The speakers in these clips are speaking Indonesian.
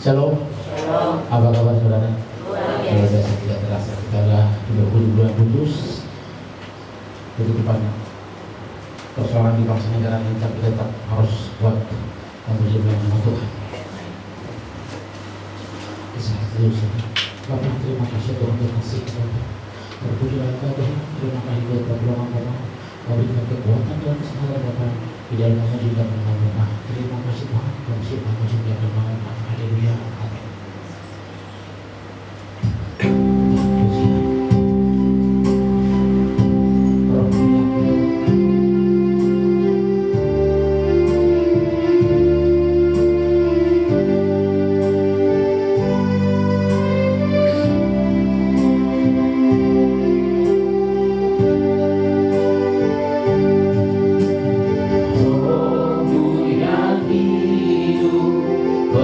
Shalom. Apa kabar saudara? Luar biasa tidak terasa kita adalah 20 bulan kudus. Ketutupan persoalan di bangsa negara ini, tapi tetap harus kuat memuji nama Tuhan. Kisah terus. Bapak terima kasih Tuhan, terima kasih Tuhan. Terpujilah Engkau Tuhan, terima kasih buat pertolongan Bapak. Kau berikan kekuatan dan kesabaran Bapak di dalam memuji dan mengamalkan. Terima kasih Tuhan, kami siap memuji dan mengamalkan. Haleluya. Amin. Oh,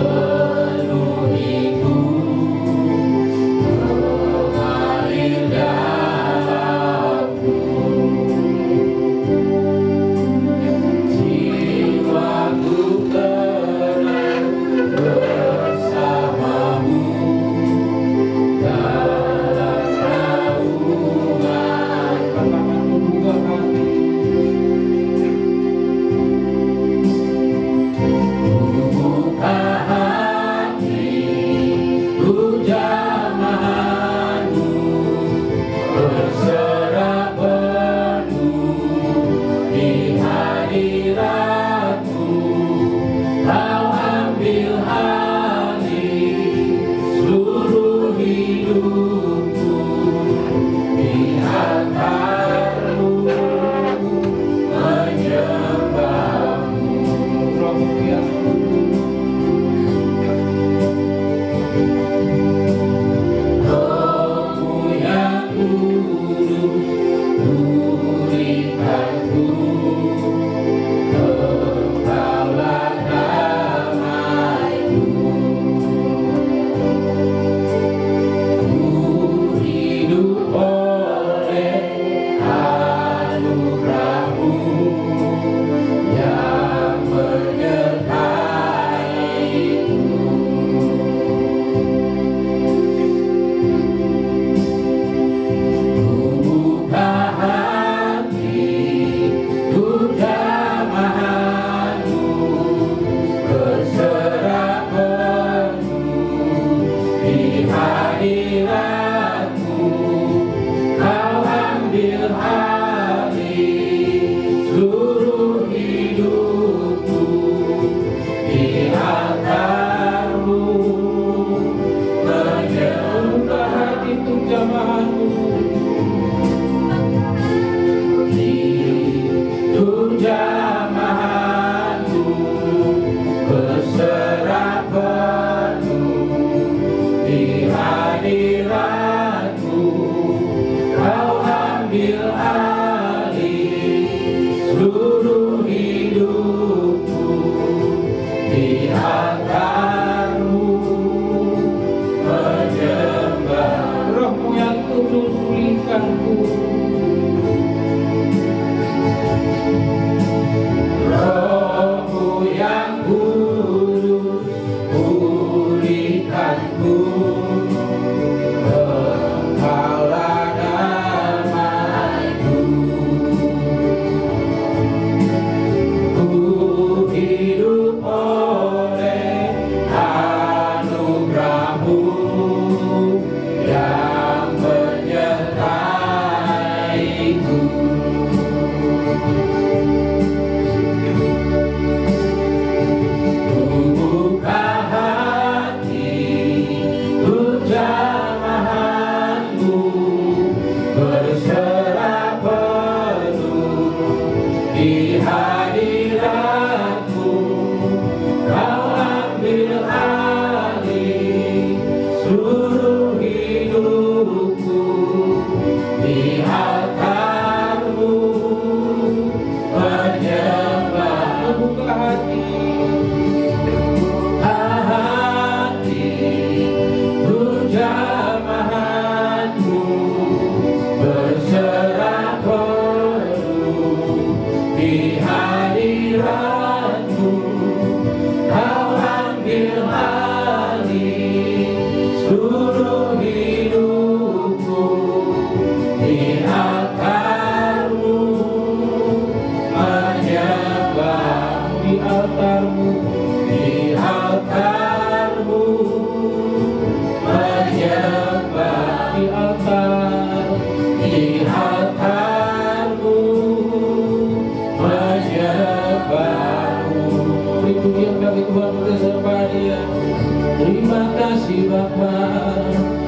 kasih Bapa,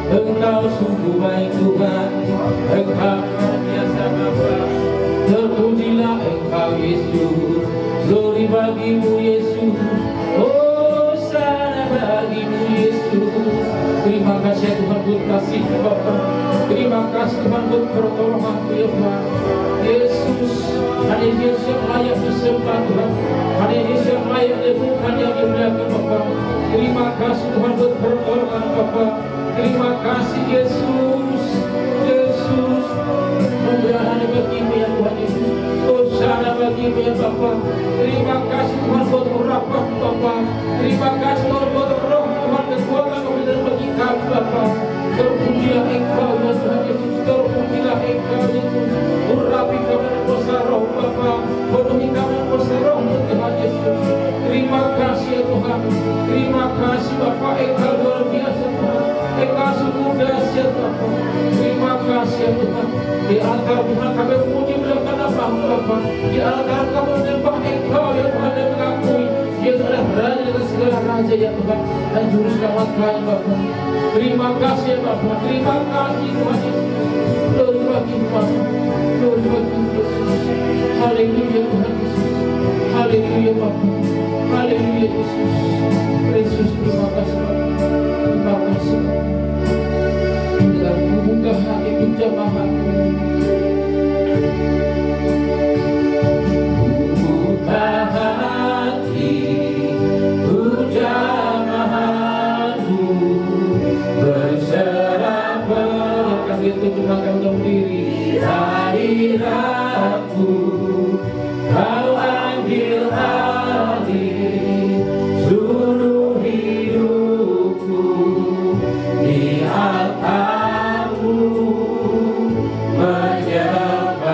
Engkau sungguh baik Tuhan, Engkau luar biasa Bapa. Terpujilah Engkau Yesus, glory bagimu Yesus, oh sana bagimu Yesus. Terima kasih Tuhan buat kasih Bapa, terima kasih Tuhan buat pertolongan-Mu ya Tuhan. Yesus, hanya Yesus yang layak disembah Tuhan, hanya Yesus yang layak dibutuhkan yang dimuliakan Bapa. Terima kasih Tuhan buat pertolongan Bapa. Terima kasih Yesus, Yesus. Pemberian bagimu ya Tuhan Yesus, oh sana bagimu ya Bapa. Terima kasih Tuhan buat urapan Bapa. Terima kasih Tuhan buat roh Tuhan, kekuatan kemudian bagi kami Bapa. Terpujilah Engkau ya Tuhan Yesus, terpujilah Engkau Yesus. Urapi kami dengan kuasa roh Bapa, penuhi kami dengan kuasa roh Tuhan Yesus. Terima kasih ya Tuhan, terima kasih Bapa. Engkau luar biasa Tuhan, Engkau sungguh dahsyat Bapa. Terima kasih ya Tuhan. Di antara Tuhan kami memuji melakukan apa Bapa, di antara kami menyembah Engkau ya Tuhan dan mengakui Dia adalah Raja dan segala Raja ya Tuhan, dan Juru Selamat kami Bapa. Terima kasih ya Bapa, terima kasih Tuhan Yesus. Glory bagi Bapa, glory bagi Yesus. Haleluya Tuhan Yesus, haleluya Bapa, haleluya Yesus. Yesus terima kasih Bapa, terima kasih Bapa. Dengan membuka hati penjamaah hati, buka hati penjamahanmu, berserah pada itu cuma kau diri hadiratku, kau ambil alih seluruh hidupku di altarmu, menyembahmu.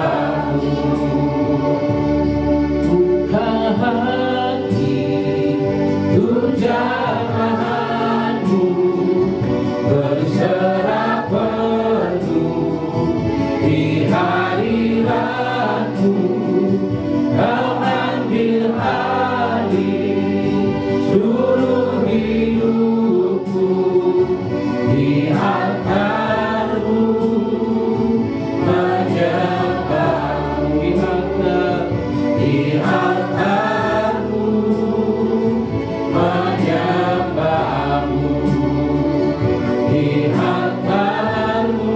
Buka hati tunjamahanmu, berserah penuh di hadiratmu, kau ambil alih seluruh hidupku di altarmu, menyembahmu di altarmu, menyembahmu di altarmu,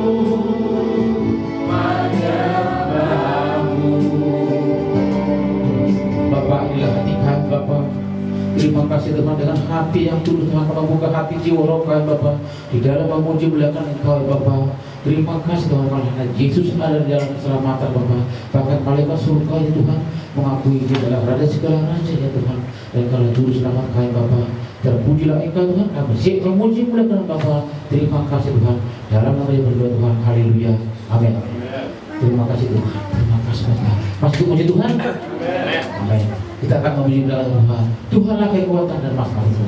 menyembahmu. Bapak, inilah hati kami Bapak. Terima kasih Tuhan, dengan hati yang tulus Tuhan membuka hati jiwa roh kami Bapak di dalam memuji melakukan Engkau Bapak. Terima kasih Tuhan, karena Yesus ada di dalam keselamatan Bapak. Bahkan malaikat surga ya Tuhan mengakui Dia adalah Raja segala Raja ya Tuhan, dan kalau Juru Selamat kami Bapak. Terpujilah Engkau Tuhan, kami siap memuji melakukan Bapak. Terima kasih Tuhan, dalam nama yang berdoa Tuhan, haleluya, amin. Terima kasih Tuhan, terima kasih Bapak. Masih memuji Tuhan, amin. Kita akan memuji melakukan Tuhan. Tuhanlah kekuatan dan makhluk itu.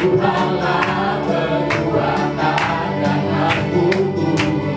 Tuhanlah kekuatan dan mampuku.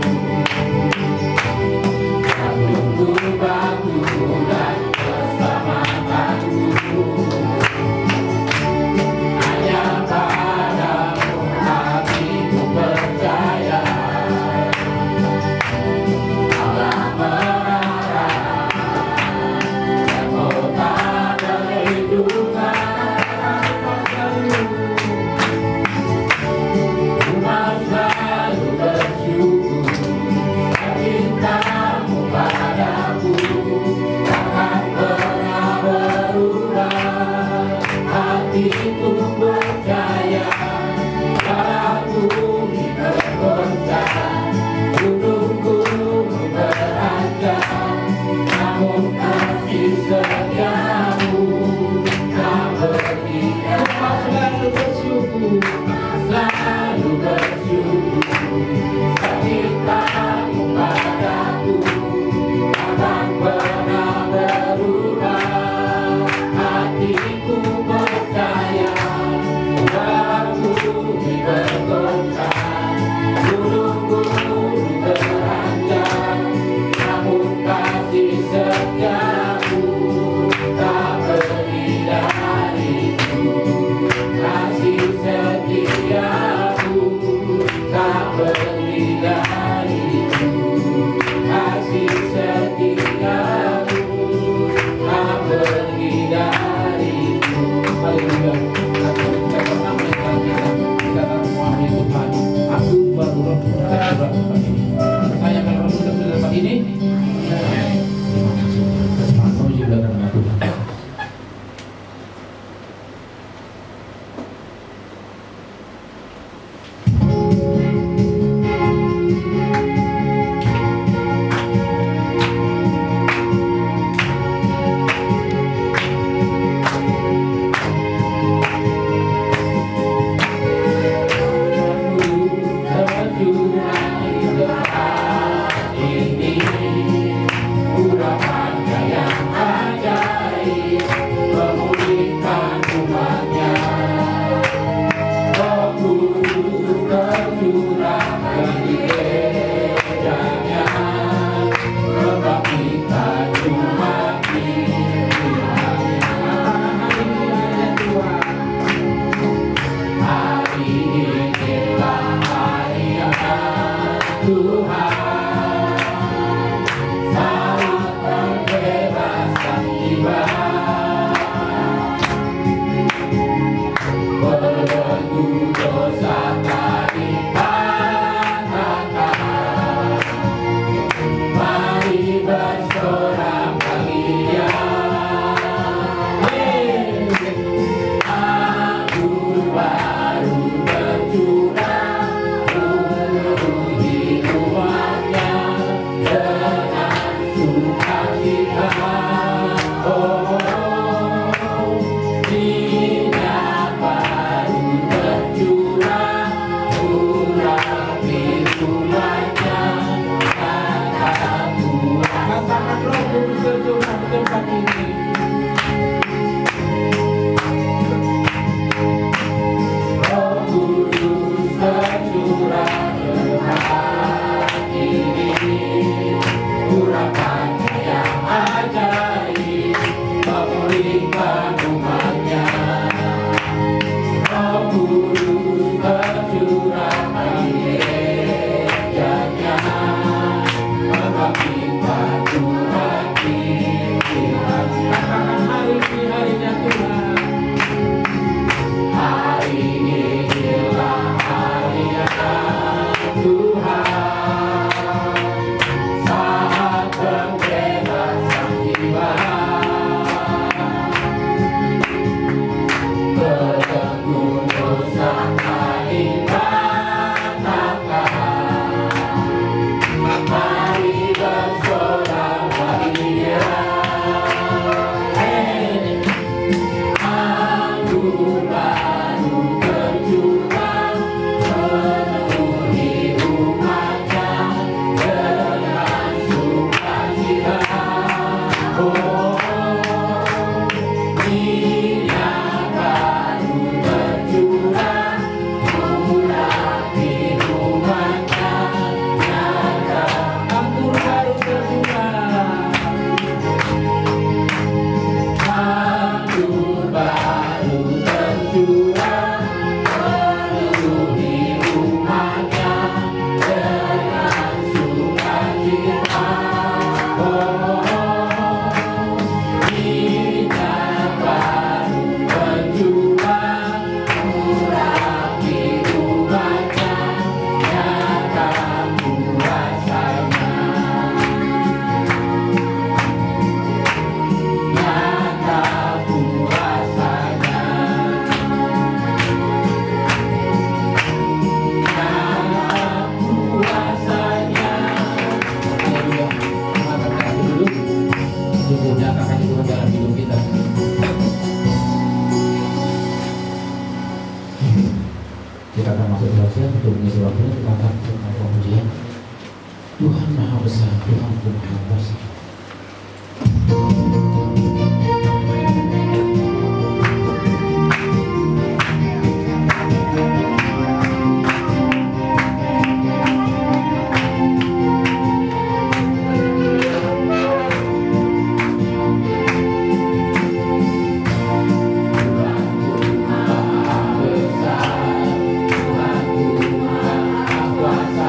Kuasa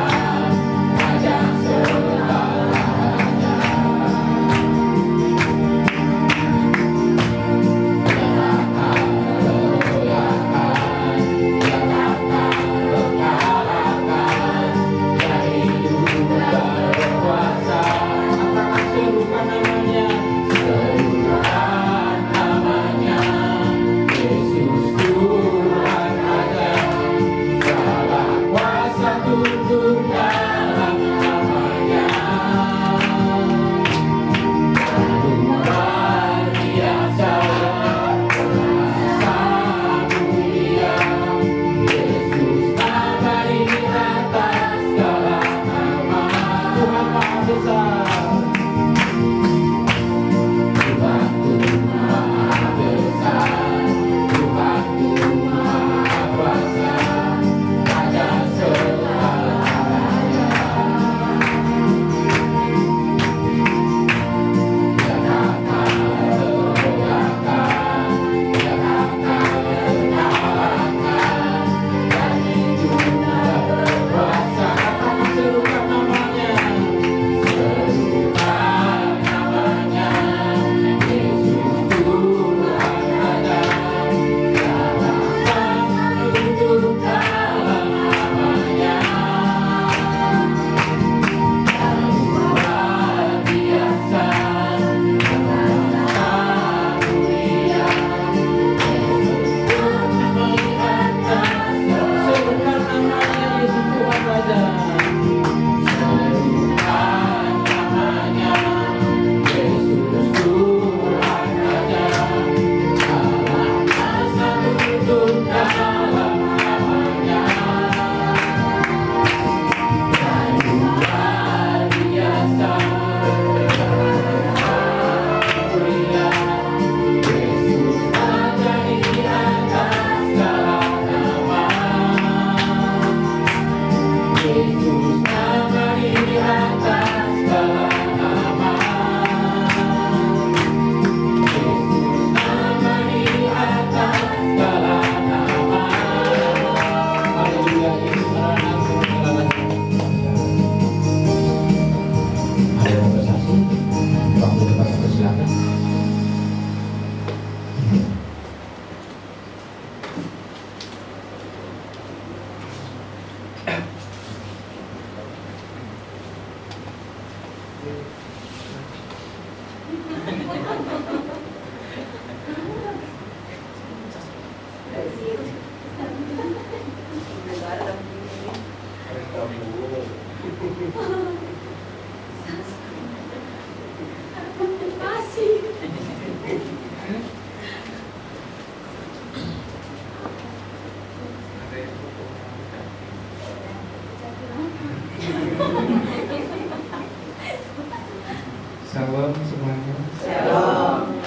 Shalom semuanya. Shalom.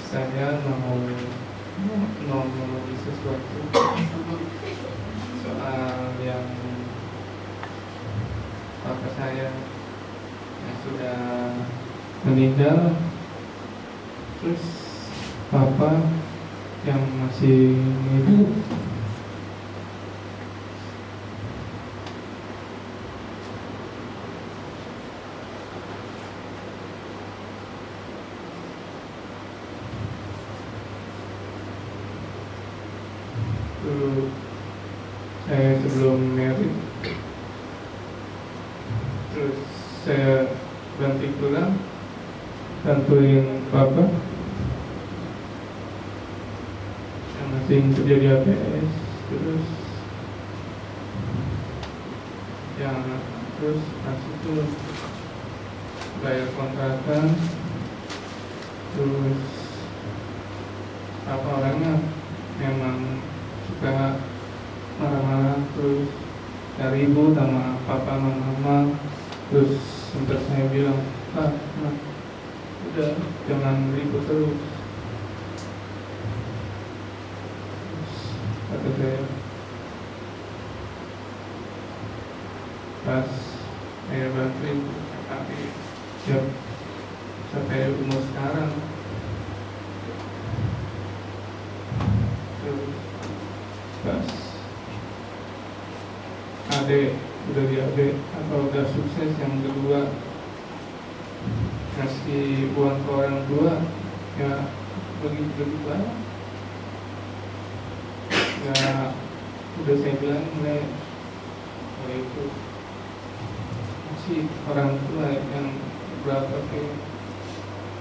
Saya mau ngomong sesuatu soal yang papa saya yang sudah meninggal, terus papa yang masih hidup. Dulu saya sebelum married, terus saya berhenti pulang bantuin papa yang masih kerja di APS, terus pas itu bayar kontrakan, terus apa orangnya memang suka marah-marah, terus ribut sama papa sama mama. Terus sempat saya bilang, Pak, udah jangan ribut terus. Terus kata saya, pas saya bantuin tapi siap sampai umur sekarang. Terus pas adek udah di adek atau udah sukses yang kedua, ngasih uang ke orang tua ya begitu banyak ya. Udah saya bilang mulai itu masih orang tua yang berapa kayak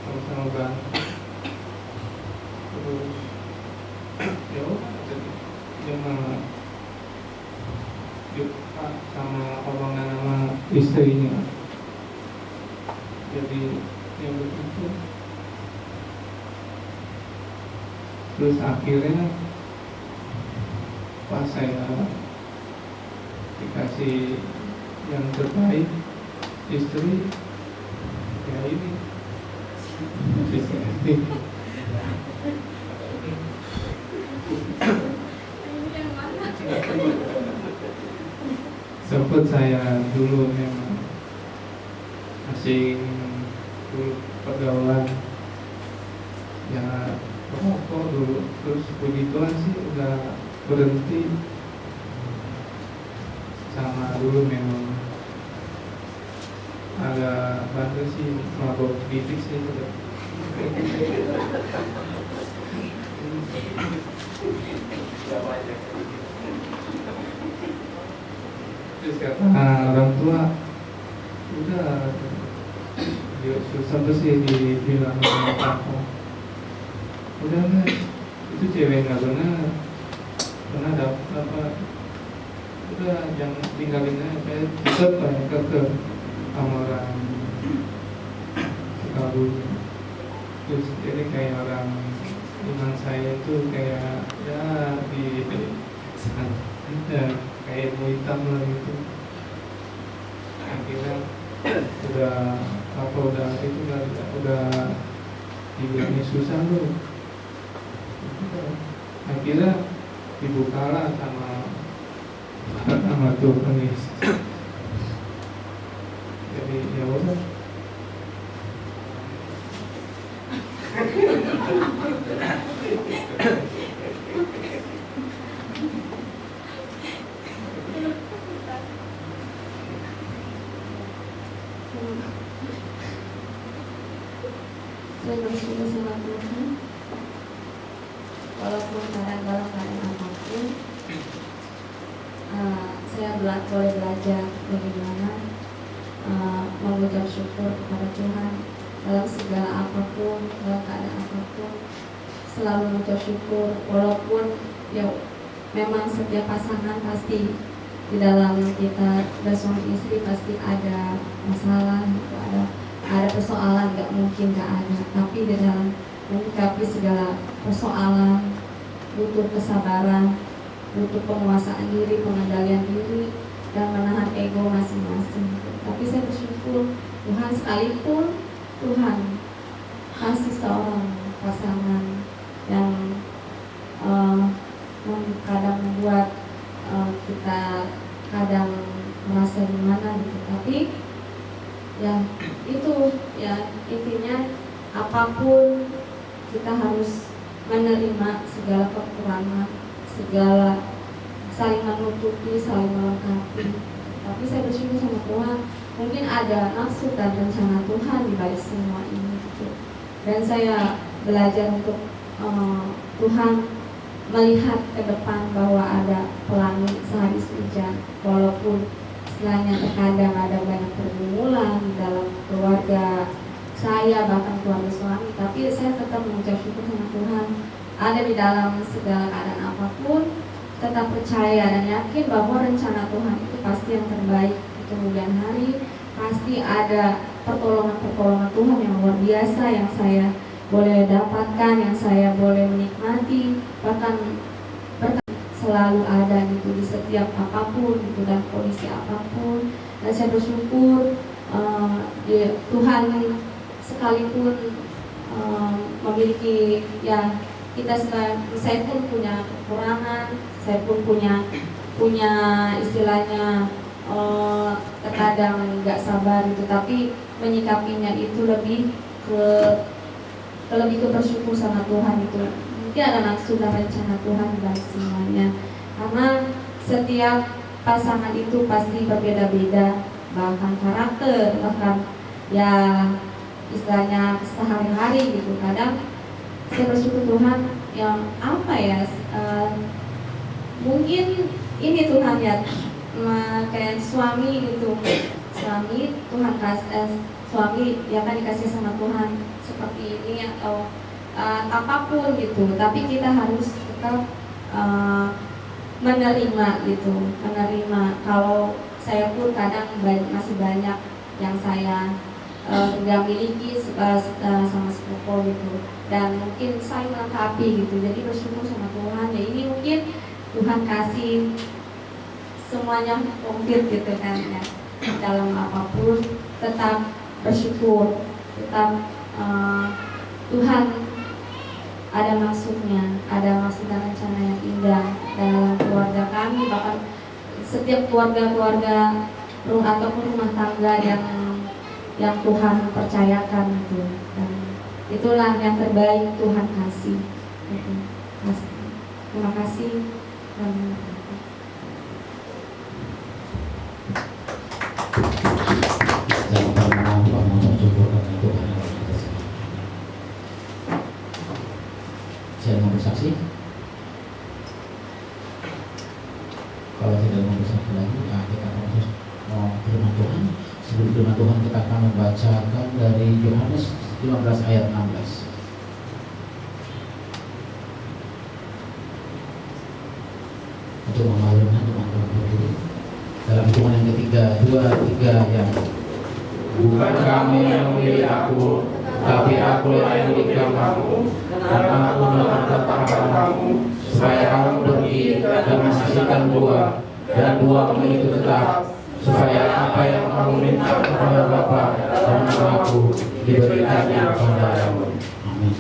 sama-sama bantu. Terus ya udah jadi jangan sama omongan sama istrinya, jadi yang begitu. Terus akhirnya pas saya dikasih yang terbaik istri, ya ini istri. Sempat saya dulu memang masih dulu pergaulan ya rokok dulu, terus begituan sih udah berhenti. Sama dulu memang agak bantu sih, mabok sedikit sih udah. Terus kata orang tua, udah dia susah tuh sih dibilang sama papa, udah nggak, itu cewek nggak pernah dapat apa, udah jangan tinggalin aja. Tetap kayak ke sama orang Sukabumi. Terus jadi kayak orang iman saya itu kayak ya di ya, kayak ilmu hitam lah gitu. Akhirnya udah itu udah dibilangnya susah loh. Akhirnya dibukalah sama nama Tuhan Yesus. Jadi ya udah. Saya bersyukur sama Tuhan, walaupun dalam keadaan apapun, saya boleh belajar bagaimana mengucap syukur kepada Tuhan dalam segala apapun, dalam keadaan apapun, selalu mengucap syukur. Walaupun ya memang setiap pasangan pasti di dalam kita suami istri pasti ada masalah, ada persoalan, nggak mungkin nggak ada. Tapi di dalam menyikapi segala persoalan butuh kesabaran, butuh penguasaan diri, pengendalian diri, dan menahan ego masing-masing. Tapi saya bersyukur Tuhan, sekalipun Tuhan kasih seorang pasangan yang kadang membuat kita kadang merasa gimana gitu. Tapi ya itu ya intinya apapun kita harus menerima segala kekurangan, segala saling menutupi, saling melengkapi. Tapi saya bersyukur sama Tuhan, mungkin ada maksud dan rencana Tuhan di balik semua ini gitu. Dan saya belajar untuk Tuhan melihat ke depan bahwa ada pelangi sehabis hujan. Walaupun istilahnya terkadang ada banyak pergumulan dalam keluarga saya, bahkan keluarga suami, tapi saya tetap mengucap syukur sama Tuhan. Ada di dalam segala keadaan apapun, tetap percaya dan yakin bahwa rencana Tuhan itu pasti yang terbaik. Di kemudian hari pasti ada pertolongan-pertolongan Tuhan yang luar biasa yang saya boleh dapatkan, yang saya boleh menikmati, bahkan selalu ada gitu di setiap apapun gitu dan kondisi apapun. Dan saya bersyukur Tuhan sekalipun memiliki ya saya pun punya kekurangan, saya pun punya istilahnya terkadang nggak sabar gitu, tapi menyikapinya itu lebih ke bersyukur sama Tuhan itu. Mungkin ada maksud dan rencana Tuhan di balik semuanya, karena setiap pasangan itu pasti berbeda-beda, bahkan karakter, bahkan ya istilahnya sehari-hari gitu. Kadang saya bersyukur Tuhan yang apa ya mungkin ini Tuhan ya kayak suami gitu, suami Tuhan suami ya kan dikasih sama Tuhan seperti ini atau apapun gitu, tapi kita harus tetap menerima gitu, menerima kalau saya pun kadang masih banyak yang saya nggak miliki sama sepupu gitu, dan mungkin saya melengkapi gitu. Jadi bersyukur sama Tuhan ya, ini mungkin Tuhan kasih semuanya komplit gitu kan ya. Dalam apapun tetap bersyukur, tetap Tuhan ada maksudnya, ada maksud dan rencana yang indah dalam keluarga kami, bahkan setiap keluarga ataupun rumah tangga yang Tuhan percayakan gitu. Dan itulah yang terbaik Tuhan kasih. Terima kasih. Jangan pernah lupa mengucap syukur karena Tuhan yang atas segalanya. Saya mau bersaksi. Kalau tidak mau bersaksi lagi, kita akan terus mau firman Tuhan. Sebelum firman Tuhan kita akan membacakan dari Yohanes 15 ayat 16. Untuk mengalirkan teman-teman berdiri dalam hitungan yang ketiga, 2, 3 yang bukan kamu yang memilih aku, tapi akulah yang memilih kamu, dan aku melakukan kamu, supaya kamu pergi dan menghasilkan buah, dan buahmu itu tetap, supaya apa yang kamu minta kepada Bapa dan aku diberikannya kepadamu. Amin.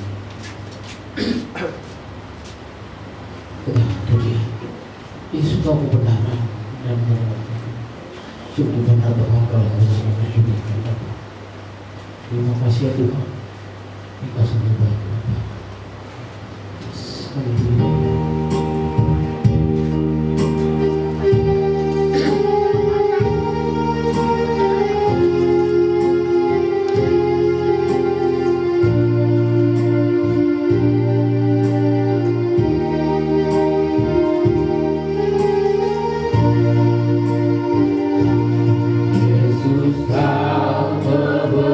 Puji. Yesus kau kebenaran Sungguh benar bahwa Engkau yang harus menunjukkan Bapa. Terima kasih ya Tuhan. Engkau sungguh baik Bapa. Haleluya. Yesus kau kebenaran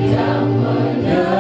yang menyertai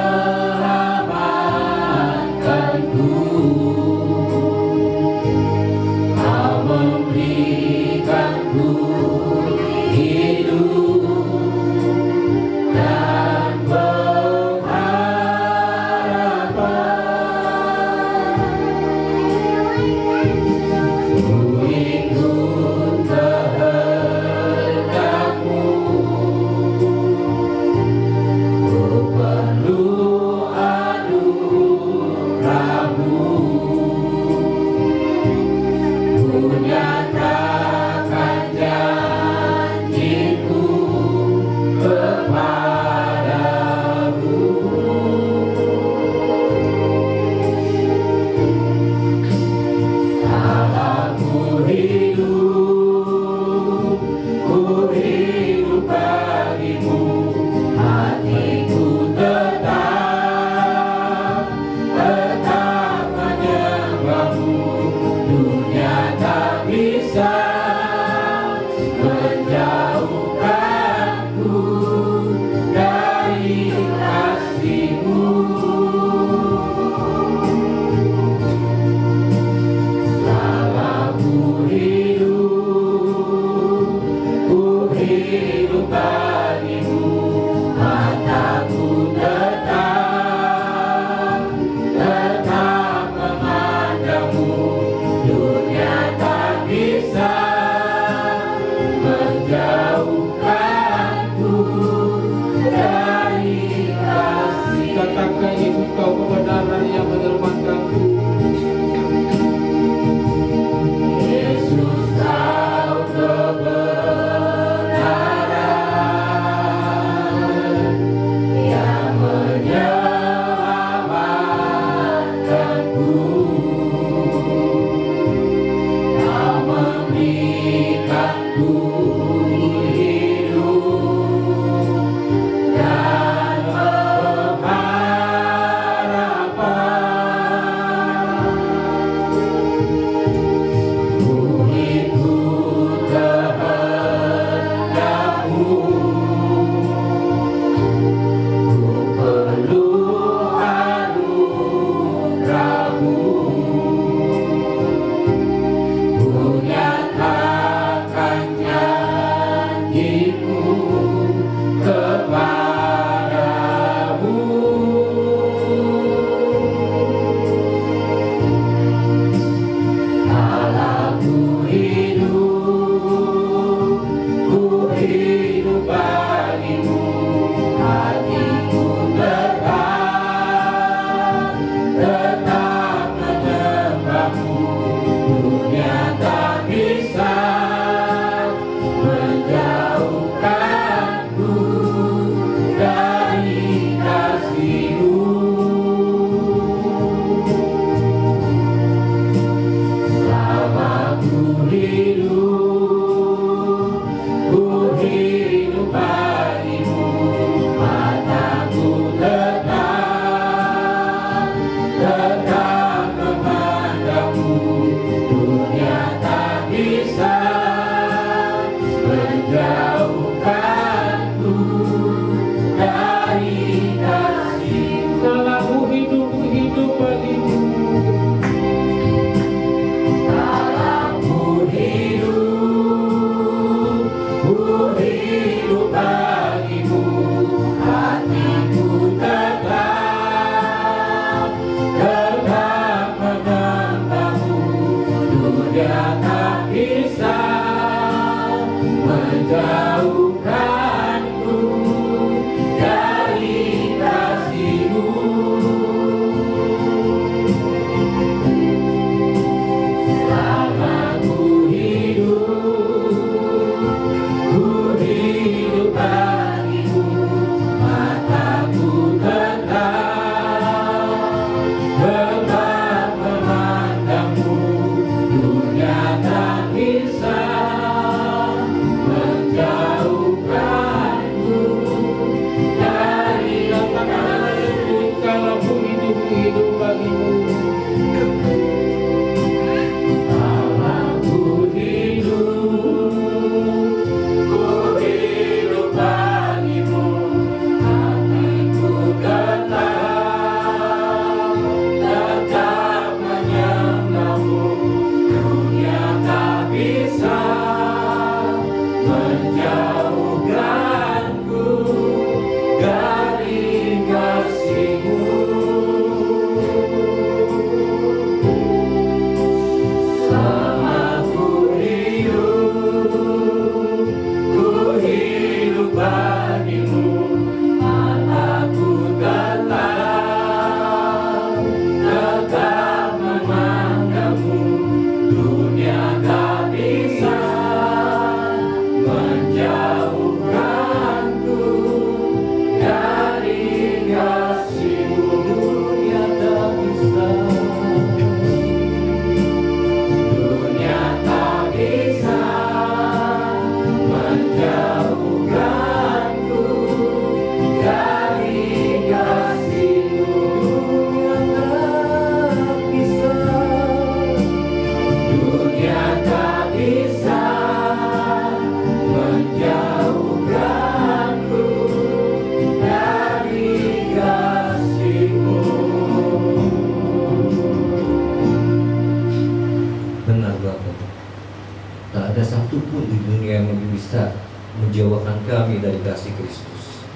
menjauhkan kami dari kasih Kristus.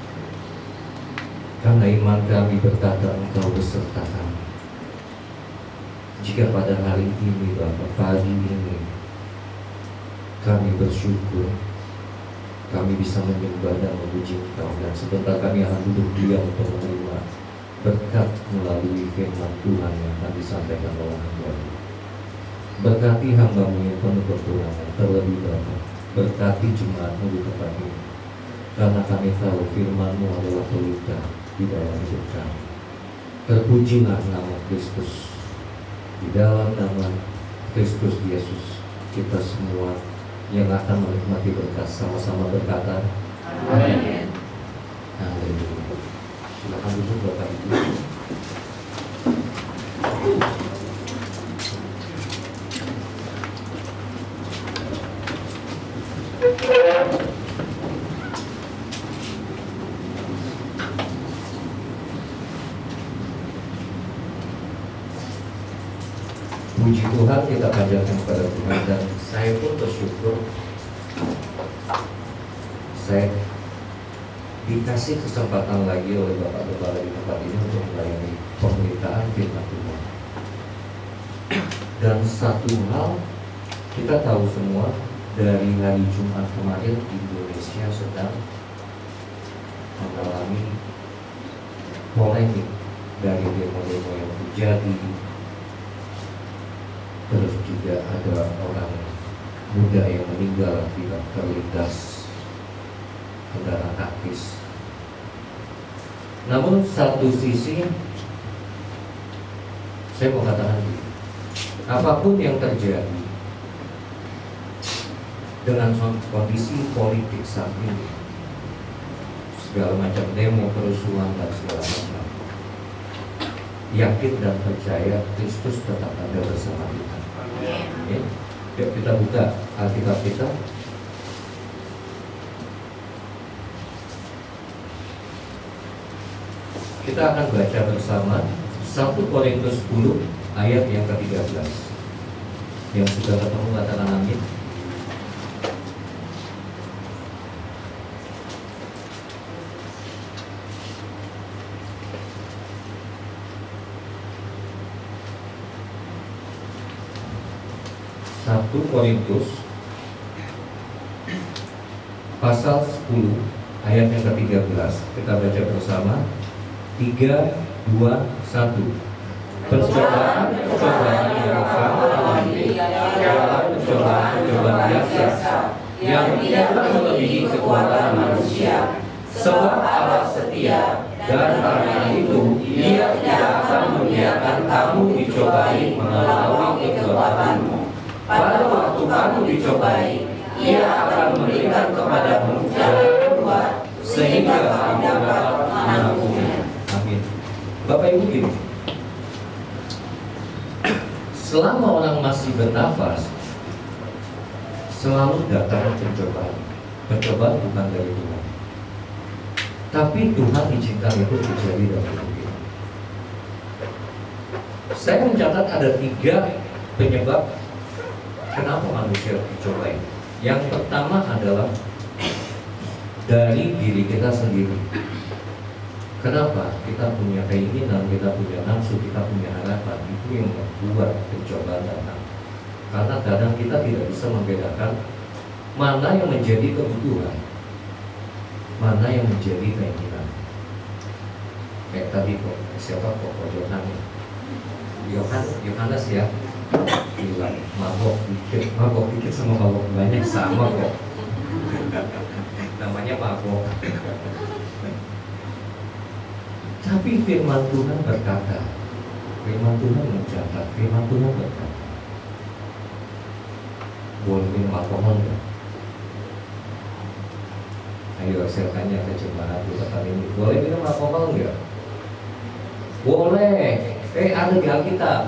Karena iman kami berkata Engkau beserta kami. Jika pada hari ini Bapa, pagi ini kami bersyukur, kami bisa menyembah dan memuji Engkau, dan sebentar kami akan duduk diam untuk menerima berkat melalui firman Tuhan yang akan disampaikan oleh hamba-Mu. Berkati hamba-Mu yang penuh kekurangan, terlebih Bapa, berkati jemaat-Mu di tempat ini, karena kami tahu firman-Mu adalah pelita di dalam hidup kami. Terpujilah nama Kristus. Di dalam nama Kristus Yesus, kita semua yang akan menikmati berkat sama-sama berkata amin. Haleluya. Silakan duduk Bapak Ibu. Puji Tuhan, kita panjatkan kepada Tuhan, dan saya pun bersyukur saya dikasih kesempatan lagi oleh Bapak Kepala di tempat ini untuk melayani pemberitaan firman Tuhan. Dan satu hal kita tahu semua, dari hari Jumat kemarin Indonesia sedang mengalami polemik dari demo-demo yang terjadi. Terus juga ada orang muda yang meninggal akibat terlindas kendaraan taktis. Namun satu sisi saya mau katakan begini, apapun yang terjadi dengan kondisi politik saat ini, segala macam demo, kerusuhan dan segala macam, yakin dan percaya Kristus tetap ada bersama kita. Ya. Yuk kita buka Alkitab kita. Kita akan baca bersama 1 Korintus 10 ayat yang ke-13. Yang sudah ketemu katakan amin. Korintus pasal 10 ayat yang ke-13. Kita baca bersama. 3, 2, 1. Percobaan yang kamu alami adalah percobaan biasa yang tidak melebihi kekuatan manusia. Sebab Allah setia, dan karena itu Ia tidak akan membiarkan kamu dicobai melampaui kekuatanmu. Pada waktu kamu dicobai, Ia akan memberikan kepadamu jalan keluar sehingga kamu dapat menangguhnya. Amin. Bapak Ibu gini, selama orang masih bernafas, selalu datang pencobaan. Pencobaan bukan dari Tuhan, tapi Tuhan izinkan itu terjadi dalam hidup kita. Saya mencatat ada 3 penyebab kenapa manusia dicobai. Yang pertama adalah dari diri kita sendiri. Kenapa? Kita punya keinginan, kita punya nafsu, kita punya harapan. Itu yang membuat pencobaan datang. Karena kadang kita tidak bisa membedakan mana yang menjadi kebutuhan, mana yang menjadi keinginan. Kayak tadi kok, siapa kok Yohanes ya, bilang mabok di Mabok dikit sama mabok banyak sama kok. Namanya mabok. Tapi firman Tuhan berkata, firman Tuhan mencatat, firman Tuhan berkata, boleh minum alkohol nggak? Ayo saya tanya ke jemaat di tempat ini, boleh minum alkohol nggak? Boleh. Ada di Alkitab.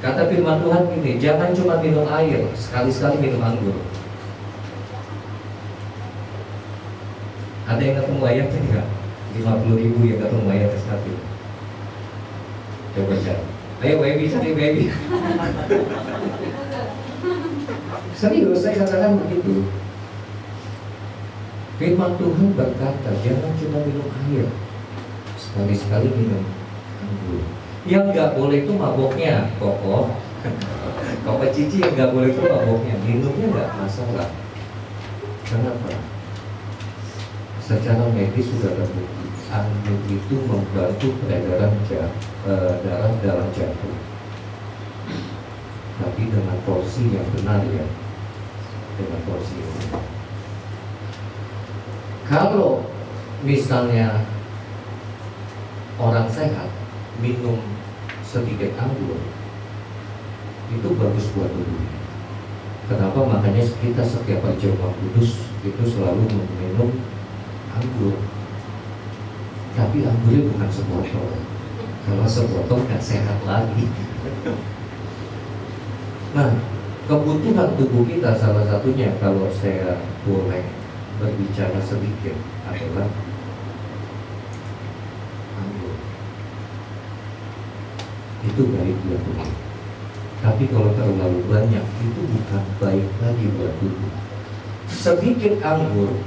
Kata firman Tuhan ini, jangan cuma minum air, sekali-sekali minum anggur. Ada yang ketemu ayatnya enggak? 50.000 yang ketemu ayat ke-1. Coba cari. Ayo baby, cari baby. Serius, saya katakan begitu. Firman Tuhan berkata, jangan cuma minum air, sekali-sekali minum anggur. Yang nggak boleh itu maboknya, koko. Koko cici yang nggak boleh itu maboknya, minumnya nggak masalah. Kenapa? Secara medis sudah terbukti, anggur itu membantu peredaran darah dalam jantung. Tapi dengan porsi yang benar ya, dengan porsi yang benar. Kalau misalnya orang sehat minum sedikit anggur, itu bagus buat tubuh. Kenapa? Makanya kita setiap perjamuan kudus itu selalu minum anggur. Tapi anggurnya bukan sebotol. Kalau sebotol nggak sehat lagi. Nah, kebutuhan tubuh kita salah satunya, kalau saya boleh berbicara sedikit, adalah anggur. Itu baik buat tubuh. Tapi kalau terlalu banyak, itu bukan baik lagi buat tubuh. Sedikit anggur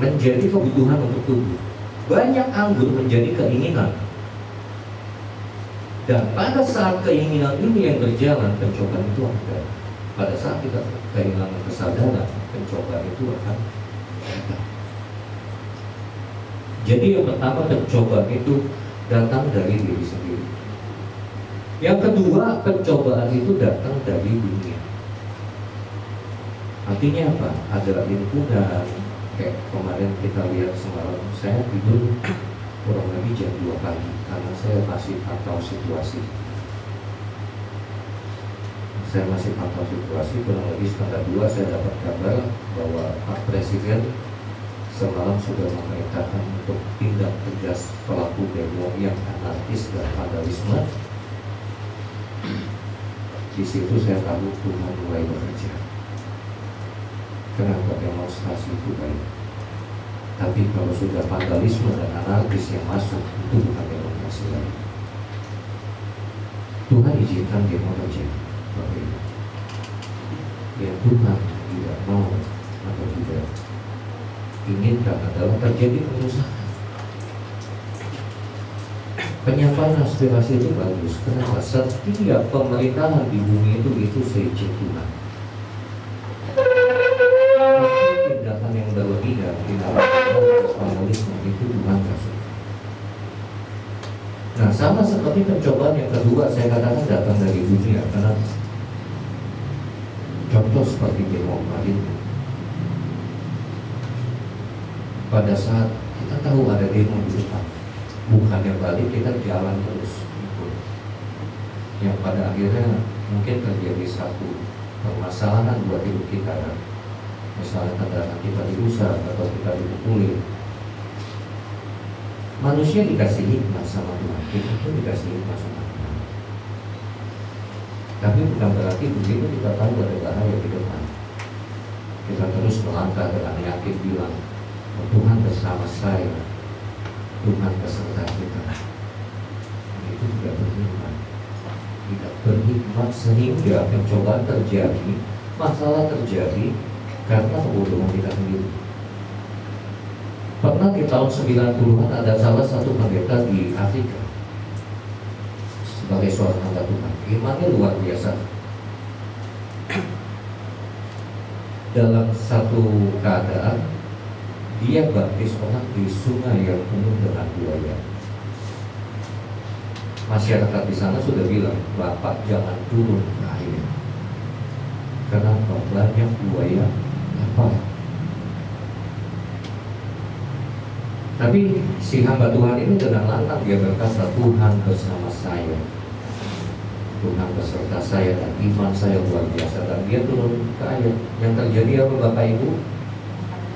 menjadi kebutuhan untuk tubuh. Banyak anggur menjadi keinginan. Dan pada saat keinginan ini yang berjalan, pencobaan itu ada. Pada saat kita kehilangan kesadaran, pencobaan itu akan datang. Jadi yang pertama, pencobaan itu datang dari diri sendiri. Yang kedua, pencobaan itu datang dari dunia. Artinya apa? Ada lingkungan. Kayak kemarin kita lihat semalam, saya tidur kurang lebih jam 2 pagi karena saya masih pantau situasi. Kurang lebih setengah 2 saya dapat kabar bahwa Pak Presiden semalam sudah memerintahkan untuk tindak tegas pelaku demo yang anarkis dan vandalisme. Di situ saya tahu Tuhan mulai bekerja. Kenapa? Demonstrasi itu baik. Tapi kalau sudah vandalisme dan anarkis yang masuk, itu bukan demonstrasi lagi. Tuhan izinkan demo terjadi. Yang Tuhan tidak mau atau tidak inginkan adalah terjadi kerusakan. Penyampaian aspirasi itu bagus. Kenapa? Setiap pemerintahan di bumi itu seizin Tuhan. Tindakan yang berlebihan, tindakan vandalisme itu Tuhan gak suka. Nah, sama seperti pencobaan yang kedua, saya katakan datang dari dunia. Karena contoh seperti demo kemarin, pada saat kita tahu ada demo di depan, bukannya balik, kita jalan terus ikut. Yang pada akhirnya mungkin terjadi satu permasalahan buat hidup kita. Misalnya kendaraan kita dirusak atau kita dipukulin. Manusia dikasih hikmat sama Tuhan, kita pun dikasih hikmat sama Tuhan. Tapi bukan berarti begitu kita tahu ada bahaya di depan, kita terus melangkah dengan yakin bilang, oh, Tuhan bersama saya, Tuhan beserta kita. Itu tidak berhikmat. Tidak berhikmat sehingga pencobaan terjadi, masalah terjadi karena kebodohan kita sendiri. Pernah di tahun 90-an ada salah satu pendeta di Afrika sebagai seorang hamba Tuhan. Imannya luar biasa. Dalam satu keadaan dia baptis orang di sungai yang penuh dengan buaya. masyarakat di sana sudah bilang, Bapak jangan turun ke air. Kenapa? Banyak buaya apa? Tapi si hamba Tuhan ini dengan lantang dia berkata, Tuhan bersama saya, Tuhan beserta saya, dan iman saya luar biasa. Dan dia turun ke air. Yang terjadi apa Bapak Ibu?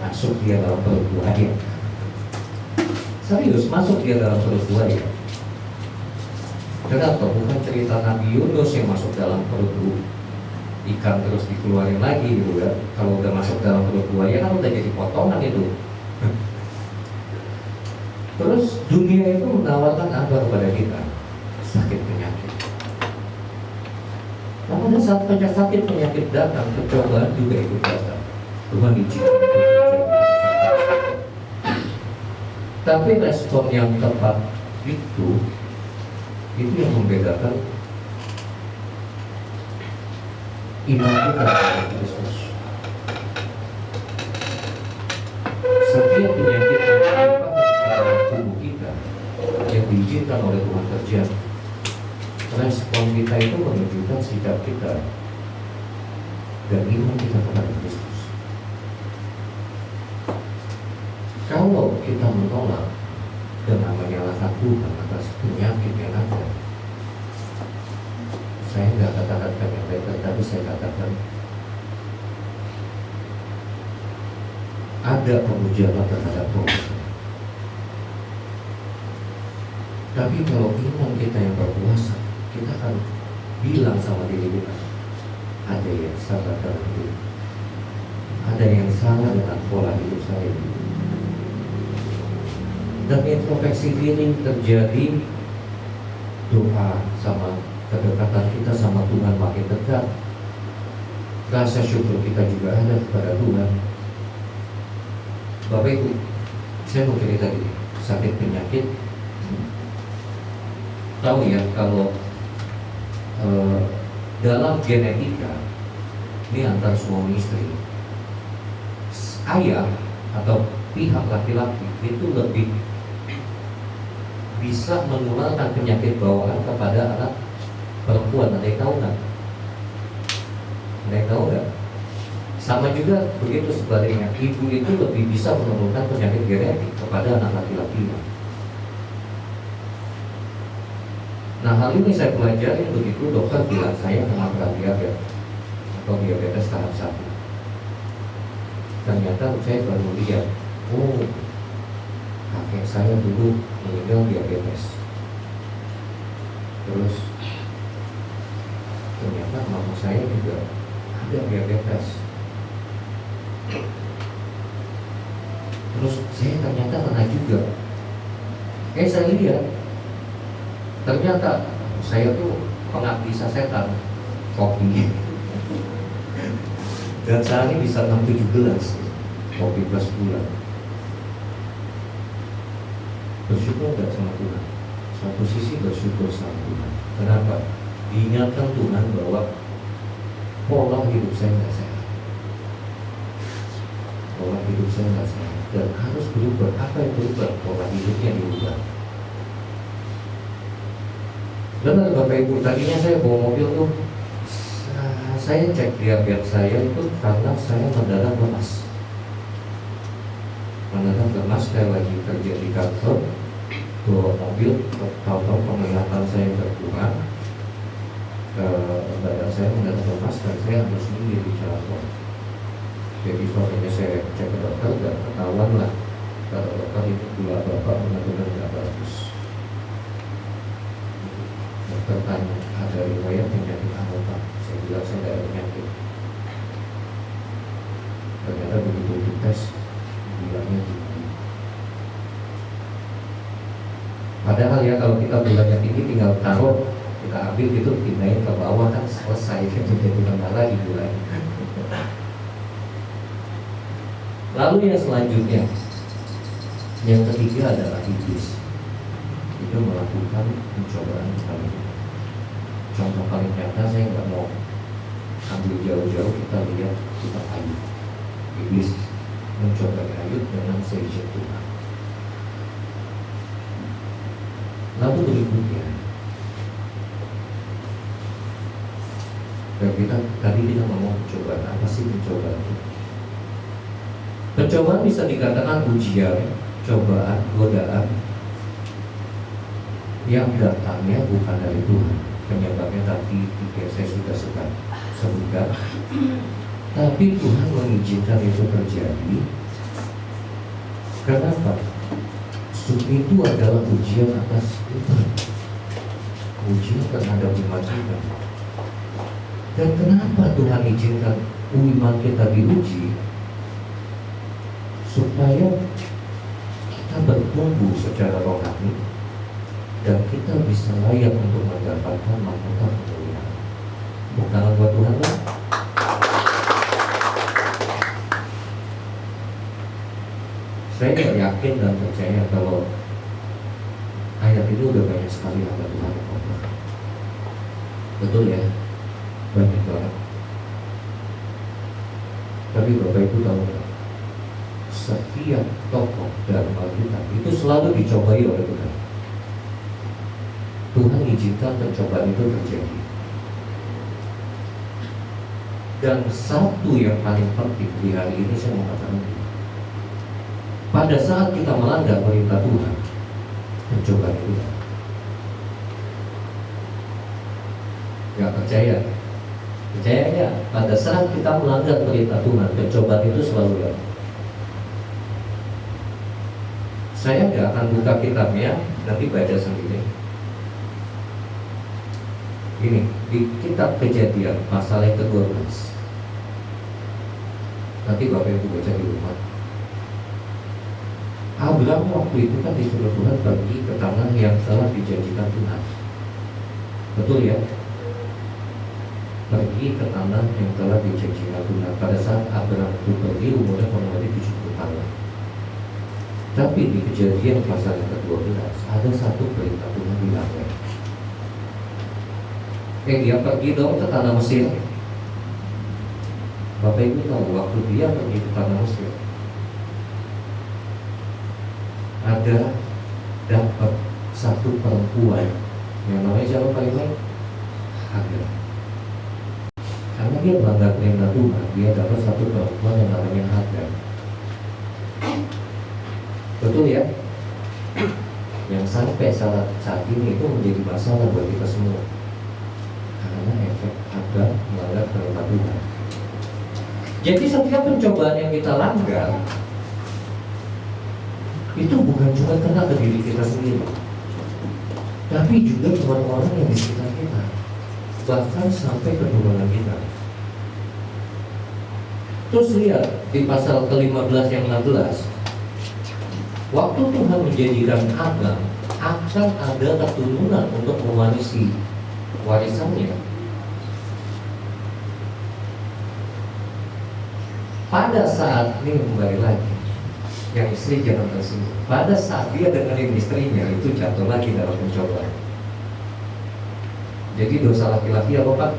Masuk dia dalam perut buaya. Serius, masuk dia dalam perut buaya. Kenapa? Bukan cerita Nabi Yunus yang masuk dalam perut ikan terus dikeluarin lagi gitu ya. Kalau udah masuk dalam perut buaya kan udah jadi potongan itu. Terus dunia itu menawarkan apa kepada kita? Sakit penyakit. Nah, pada saat sakit penyakit datang, kecobaan juga ikut datang. Tuhan izinkan. Tapi respon yang tepat itu yang membedakan iman kita kepada Kristus. Setiap penyakit yang menimpa dalam tubuh kita yang diizinkan oleh Tuhan terjadi, respon kita itu menunjukkan sikap kita dan iman kita kepada Kristus. Kalau kita menolak dengan menyalahkan Tuhan atas penyakit yang ada, saya nggak katakan penyakit, tapi saya katakan ada pemujaan terhadap Tuhan. Tapi kalau iman kita yang berkuasa, kita akan bilang sama diri kita, ada yang salah dalam hidup, ada yang salah dengan pola hidup saya. Dan introspeksi diri terjadi, doa sama kedekatan kita sama Tuhan makin dekat, rasa syukur kita juga ada kepada Tuhan. Bapak Ibu, saya mau cerita tadi sakit penyakit. Tahu ya kalau dalam genetika ini antar suami istri, ayah atau pihak laki-laki itu lebih bisa menularkan penyakit bawaan kepada anak perempuan. Ada yang tahu nggak? Ada yang tahu nggak? Sama juga begitu sebaliknya, ibu itu lebih bisa menurunkan penyakit genetik kepada anak laki-lakinya. Nah, hal ini saya pelajari begitu dokter bilang saya kena diabetes atau diabetes tahap 1. Ternyata saya baru lihat, oh, kakek saya dulu meninggal diabetes. Terus ternyata mama saya juga ada diabetes. Terus saya ternyata kena juga. Saya lihat ternyata saya tuh pengabdi setan kopi. Dan sehari bisa 6-7 gelas kopi plus gula. Bersyukur gak sama Tuhan? Satu sisi bersyukur sama Tuhan. Kenapa? Diingatkan Tuhan bahwa pola hidup saya gak sehat. Pola hidup saya gak sehat dan harus berubah. Apa yang berubah? Pola hidupnya diubah. Benar Bapak Ibu, tadinya saya bawa mobil tuh, saya cek diabetes saya itu karena saya mendadak lemas. Mendadak lemas, saya lagi kerja di kantor, bawa mobil, tahu-tahu penglihatan saya berkurang, badan saya mendadak lemas dan saya harus sendiri di jalan. Jadi suaminya saya cek ke dokter dan ketahuan lah, kata dokter itu gula bapak benar-benar tidak bagus. Dokter tanya, ada riwayat penyakit apa? Saya bilang saya tidak ada penyakit. Ternyata begitu dites, gulanya tinggi. Padahal ya kalau kita gulanya tinggi tinggal taruh, kita ambil gitu, pindahin ke bawah kan selesai, itu jadi tambah lagi gulanya. Lalu yang selanjutnya, yang ketiga adalah iblis. Itu melakukan pencobaan kepada kita. Contoh paling nyata, saya nggak mau ambil jauh-jauh, kita lihat kita Ayub. Iblis mencoba Ayub dengan seizin Tuhan. Lalu berikutnya, Dan tadi kita ngomong pencobaan, apa sih pencobaan itu? Pencobaan bisa dikatakan ujian, cobaan, godaan yang datangnya bukan dari Tuhan. Penyebabnya tadi saya sudah sebutkan. Tapi Tuhan mengizinkan itu terjadi. Kenapa? Itu adalah ujian atas kita, ujian terhadap iman kita. Dan kenapa Tuhan izinkan iman kita diuji? Supaya kita bertumbuh secara rohani dan kita bisa layak untuk mendapatkan mahkota kemuliaan. Bukan buat Tuhan lah. Saya tidak yakin dan percaya kalau ayat ini udah banyak sekali hamba Tuhan yang khotbah. Betul ya? Banyak banget. Tapi Bapak Ibu tahu nggak? Setiap tokoh dalam Alkitab itu selalu dicobai oleh Tuhan. Tuhan izinkan pencobaan itu terjadi. Dan satu yang paling penting di hari ini saya mau katakan, pada saat kita melanggar perintah Tuhan, pencobaan itu nggak percaya. Percaya nggak? Pada saat kita melanggar perintah Tuhan, pencobaan itu selalu ada. Saya nggak akan buka kitabnya, nanti baca sendiri. Ini di kitab Kejadian pasal yang ke-12. Nanti Bapak Ibu baca di rumah. Abraham waktu itu kan disuruh Tuhan pergi ke tanah yang telah dijanjikan Tuhan. Betul ya? Pergi ke tanah yang telah dijanjikan Tuhan. Pada saat Abraham itu pergi, umurnya kurang lebih 70 tahun. Tapi di Kejadian pasal yang ke-12 ada satu perintah Tuhan dilanggar. Dia pergi dong ke tanah Mesir. Bapak Ibu tahu waktu dia pergi ke tanah Mesir, ada dapat satu perempuan yang namanya siapa Pak Iman? Hagar. Karena dia melanggar perintah Tuhan, dia dapat satu perempuan yang namanya Hagar. Betul ya? Yang sampai saat ini itu menjadi masalah buat kita semua, karena efek Hagar melanggar perintah Tuhan. Jadi setiap pencobaan yang kita langgar itu bukan cuma kena ke diri kita sendiri, tapi juga ke orang-orang yang di sekitar kita, bahkan sampai ke keturunan kita. Terus lihat di pasal ke-15 yang 16, waktu Tuhan menjanjikan Adam akan ada keturunan untuk mewarisi warisannya. Pada saat ini kembali lagi, yang istri jangan tersinggung. Pada saat dia dengerin istrinya, itu jatuh lagi dalam pencobaan. Jadi dosa laki-laki apa Pak?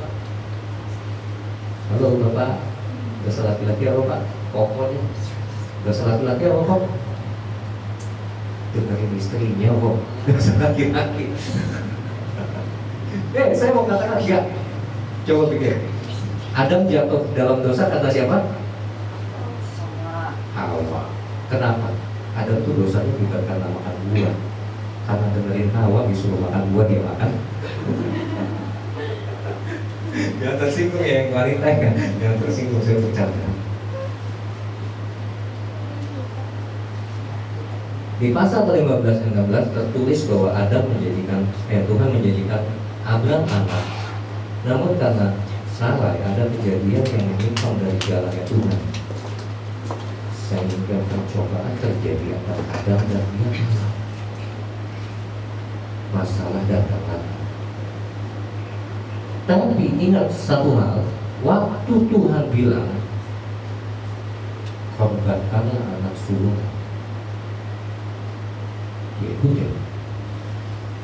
Halo Bapak, dosa laki-laki apa Pak? Pokoknya dosa laki-laki apa Pak? Dengerin istrinya kok. Dosa laki-laki. Saya mau katakan ya. Coba pikir, Adam jatuh dalam dosa kata siapa? Hawa. Kenapa? Adam tuh dosanya bukan karena makan buah, karena dengerin Hawa disuruh makan buah dia makan. Jangan tersinggung ya yang wanita kan, jangan tersinggung, saya bercanda. Di pasal 15 dan 16 tertulis bahwa Adam Tuhan menjadikan Abraham anak. Namun karena Sarai ada kejadian yang menyimpang dari jalannya Tuhan, sehingga pencobaan terjadi antara Adam dan dia. Masalah datang lagi. Tapi ingat satu hal, waktu Tuhan bilang korbankanlah anak sulungmu, dia ikutin.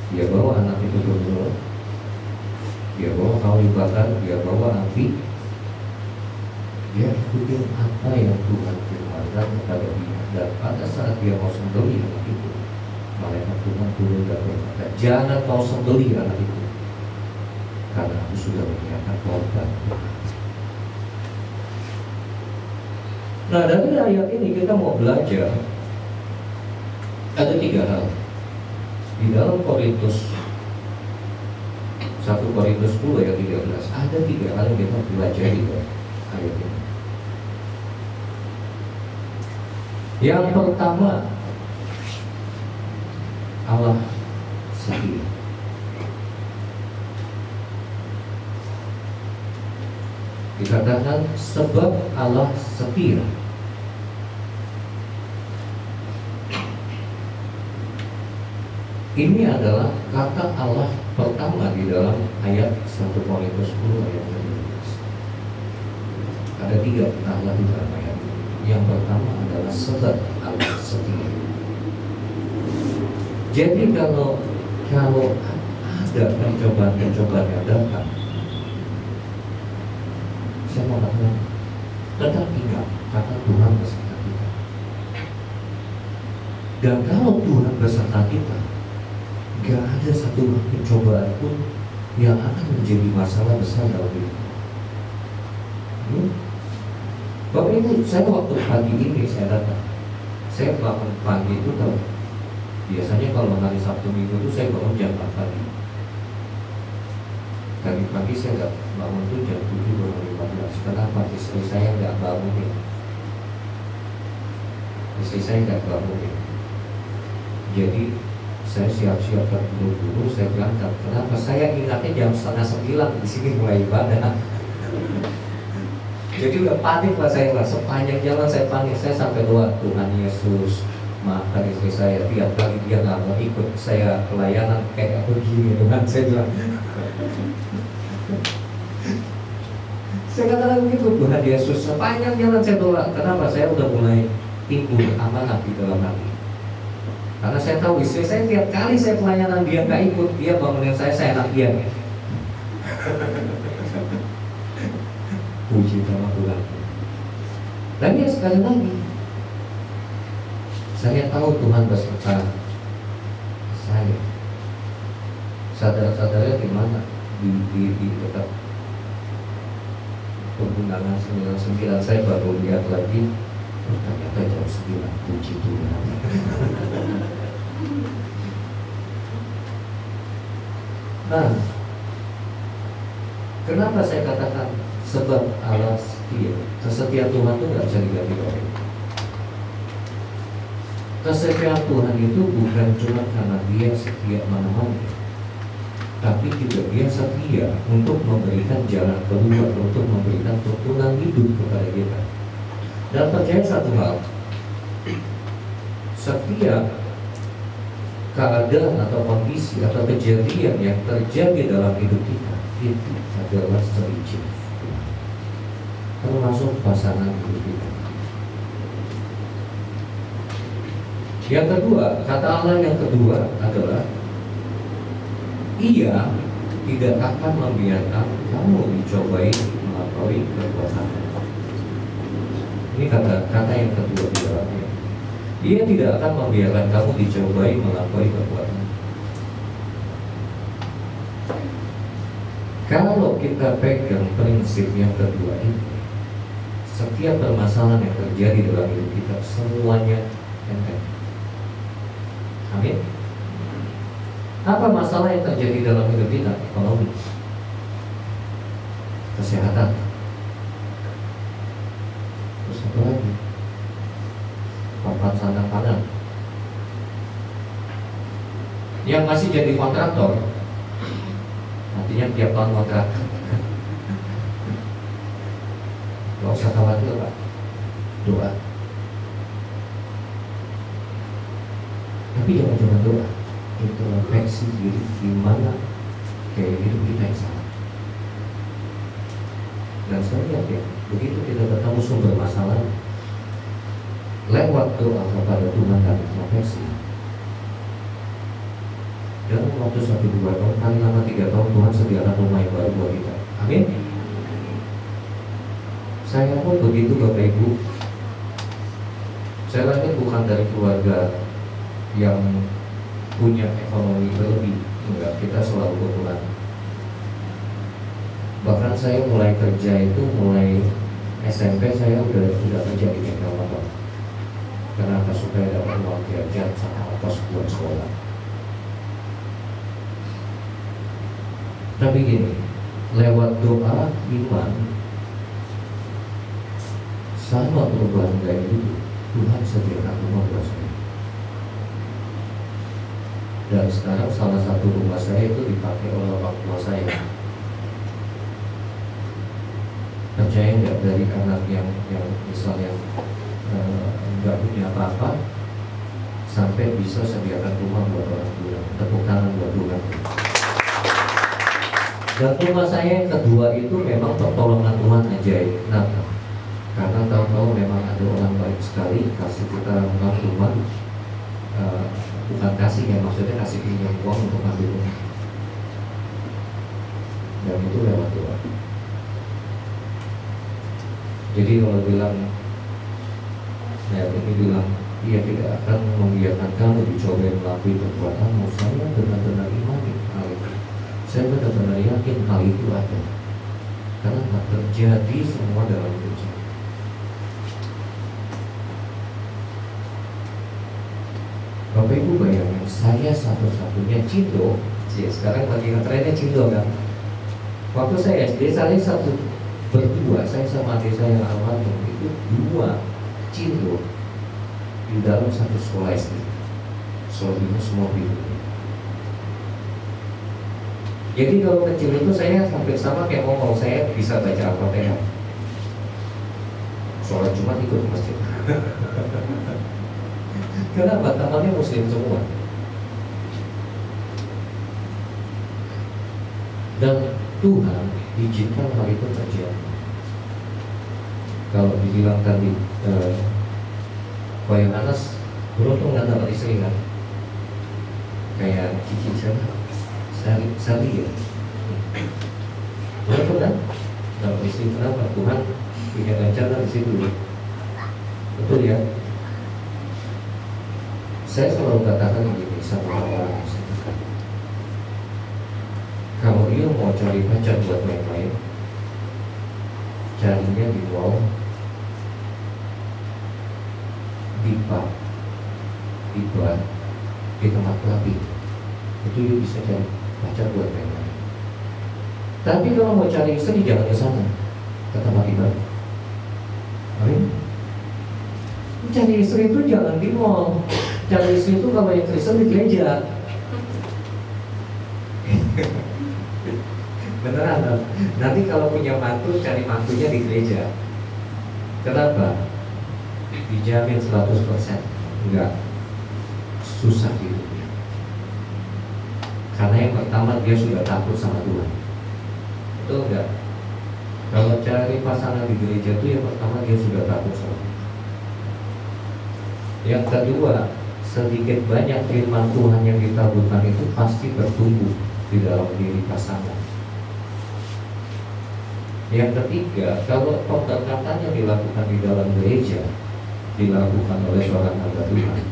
Dia bawa anak itu dulu, dia bawa kayu bakar, dia bawa api, dia ikutin apa yang Tuhan firmankan kepada dia. Dan pada saat dia mau sembelih anak itu, malaikat Tuhan turun dan berkata, jangan kau sembelih anak itu, karena aku sudah menyiapkan korban Nah, dari ayat ini kita mau belajar ada 3 hal. Di dalam Korintus 1 Korintus 10 ayat 13 ada 3 hal yang kita pelajari dari ayat ini. Yang pertama, Allah setia. Dikatakan sebab Allah setia. Ini adalah kata Allah pertama di dalam ayat 1 Korintus 10 ayat 13. Ada 3 Allah di dalam ayat ini. Yang pertama adalah sebab Allah setia. Jadi kalau ada pencobaan yang datang, saya mau katakan, tetap ingat kata Tuhan beserta kita. Dan kalau Tuhan beserta kita, gak ada satu pencobaan pun yang akan menjadi masalah besar dalam hidup. Bapak Ibu, saya waktu pagi ini saya datang. Saya bangun pagi itu tahu. Biasanya kalau hari Sabtu Minggu itu saya bangun jam 4 pagi. Tadi pagi saya nggak bangun tuh jam 7:15. Kenapa? Istri saya nggak bangunin. Jadi saya siap-siap terburu-buru, saya berangkat. Kenapa? Saya ingatnya jam 8:30 di sini mulai ibadah. Jadi udah panik lah saya lah. Sepanjang jalan saya panik. Saya sampai doa, Tuhan Yesus, maafkan istri saya. Tiap kali dia nggak mau ikut saya pelayanan kayak begini, Tuhan, saya bilang. Saya katakan begitu, Tuhan Yesus, sepanjang jalan saya doa. Kenapa? Saya udah mulai timbul amanah di dalam hati. Karena saya tahu istri saya tiap kali saya pelayanan dia nggak ikut, dia bangunin saya enak diam. Puji nama Tuhan. Dan ya sekali lagi, saya tahu Tuhan beserta saya. Saudara-saudara di mana di dekat pergunungan 99 saya baru lihat lagi, ternyata jam 9. Puji Tuhan. Nah, kenapa saya katakan sebab Allah setia? Kesetiaan Tuhan itu nggak bisa diganti oleh. Kesetiaan Tuhan itu bukan cuma karena Dia setia mana-mana, tapi juga Dia setia untuk memberikan jalan keluar, untuk memberikan tuntunan hidup kepada kita. Dan percaya satu hal, setiap keadaan atau kondisi atau kejadian yang terjadi dalam hidup kita itu adalah seizin Tuhan, termasuk pasangan hidup kita. Yang kedua, kata Allah yang kedua adalah Ia tidak akan membiarkan kamu dicobai melampaui kekuatan. Ini kata yang kedua di dalamnya. Dia tidak akan membiarkan kamu dicobai melampaui kekuatan. Kalau kita pegang prinsip yang kedua ini, setiap permasalahan yang terjadi dalam hidup kita semuanya enteng. Amin. Apa masalah yang terjadi dalam hidup kita? Ekonomi, kesehatan, terus apa lagi? Papan sandang pangan. Yang masih jadi kontraktor, artinya tiap tahun kontrak. Gak usah khawatir Pak, doa. Tapi jangan cuma doa, introspeksi diri gimana kayak hidup kita yang salah. Dan saya lihat ya, begitu kita ketemu sumber masalah, lewat doa kepada Tuhan dan introspeksi, dalam waktu 1-2 tahun, paling lama 3 tahun, Tuhan sediakan rumah yang baru buat kita. Amin. Saya pun begitu Bapak Ibu. Saya lahir bukan dari keluarga yang punya ekonomi berlebih, enggak, kita selalu kekurangan. Bahkan saya mulai kerja itu mulai SMP saya udah kerja di bengkel motor. Kenapa? Supaya dapat uang jajan sama ongkos buat sekolah. Tapi gini, lewat doa iman sama perubahan gaya hidup, Tuhan sediakan rumah buat saya. Dan sekarang salah satu rumah saya itu dipakai oleh orang tua saya. Percaya nggak, dari anak yang misalnya nggak punya apa-apa sampai bisa sediakan rumah buat orang tua. Tepuk tangan buat Tuhan. Dan rumah saya yang kedua itu memang pertolongan Tuhan ajaib. Kenapa? Karena tahu-tahu memang ada orang baik sekali kasih kita rumah, bukan kasih ya, maksudnya kasih pinjam uang untuk ambil rumah. Dan itu lewat doa. Jadi kalau bilang, saya ini bilang, dia tidak akan membiarkan kamu dicobai melalui perbuatanmu. Saya benar-benar imani hal itu. Saya benar-benar yakin hal itu ada. Karena tak terjadi semua dalam hidup saya. Bapak Ibu bayangin, saya satu-satunya Cindo. Sekarang lagi ngetrennya Cindo kan. Waktu saya SD, saya berdua, saya sama adik saya yang almarhum itu 2 Cindo di dalam satu sekolah SD. Selebihnya semua biru. Jadi kalau kecil itu saya hampir sama kayak ngomong, saya bisa baca Al-Fatihah. Sholat Jumat ikut masjid. Kenapa? Temannya Muslim semua. Dan Tuhan izinkan hal itu terjadi. Kalau dibilang tadi Koyang Anas beruntung nggak dapat istri kan? Kayak Cici siapa? Sari ya. Beruntung kan? Dapat istri. Kenapa? Tuhan punya rencana di situ. Betul ya? Saya selalu katakan begini sama orang-orang yang kalau dia mau cari pacar buat main-main, carinya di mall, di pub, di bar, di tempat clubbing. Itu dia bisa cari pacar buat main-main. Tapi kalau mau cari istri jangan ke sana, ke tempat ibadah. Amin. Cari istri itu jangan di mall. Cari istri itu kalau yang Kristen di gereja. Beneran. Nanti kalau punya mantu, cari mantunya di gereja. Kenapa? Dijamin 100% enggak susah hidupnya. Karena yang pertama dia sudah takut sama Tuhan. Betul enggak? Kalau cari pasangan di gereja itu yang pertama dia sudah takut sama Tuhan. Yang kedua, sedikit banyak firman Tuhan yang ditaburkan itu pasti bertumbuh di dalam diri pasangan. Yang ketiga, kalau pemberkatan yang dilakukan di dalam gereja dilakukan oleh seorang hamba Tuhan,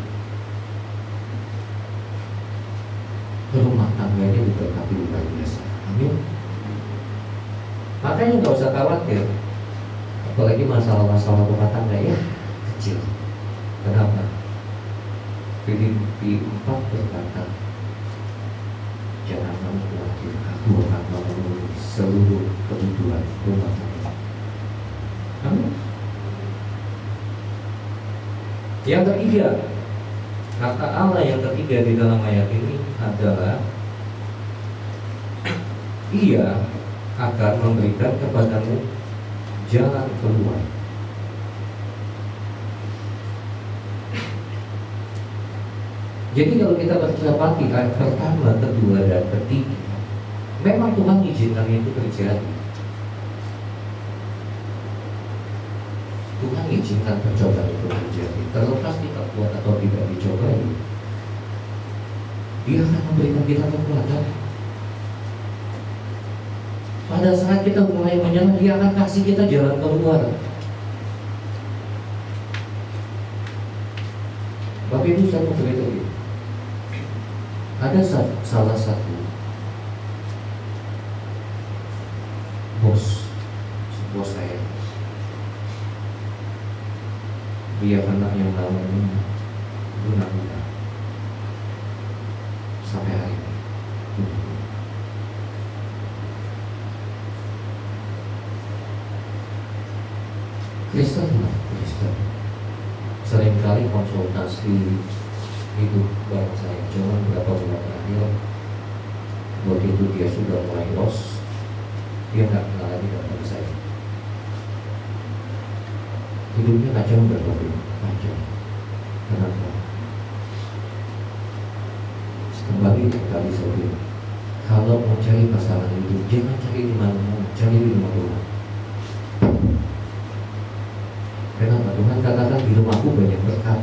rumah tangganya diberkati luar biasa. Amin. Makanya nggak usah khawatir, apalagi masalah-masalah rumah tangga ya kecil. Kenapa? Filipi 4 berkata, jangan kamu khawatir, aku akan memenuhi seluruh kebutuhan rumah tangga. Amin. Yang ketiga, kata Allah yang ketiga di dalam ayat ini adalah Ia akan memberikan kepadamu jalan keluar. Jadi kalau kita bercerapati ayat pertama, kedua, dan ketiga, memang Tuhan izinkan itu terjadi. Tuhan izinkan percobaan itu terjadi. Terlepas kita kuat atau tidak dicobai, Dia akan memberikan kita kekuatan. Pada saat kita mulai menyerah, Dia akan kasih kita jalan keluar. Bapak Ibu, saya mau cerita ini. Ada salah satu bos saya. Dia anak yang namanya guna kita sampai hari ini. Kristen. Seringkali konsultasi hidup bareng saya, cuma beberapa bulan terakhir begitu dia sudah mulai los, dia nggak kenal lagi dengan saya. Hidupnya kacau berbeda, kacau. Kenapa? Kembali yang tadi saya bilang, kalau mau cari pasangan hidup, jangan cari di mana, cari di rumah Tuhan. Kenapa? Tuhan katakan di rumahku banyak berkat,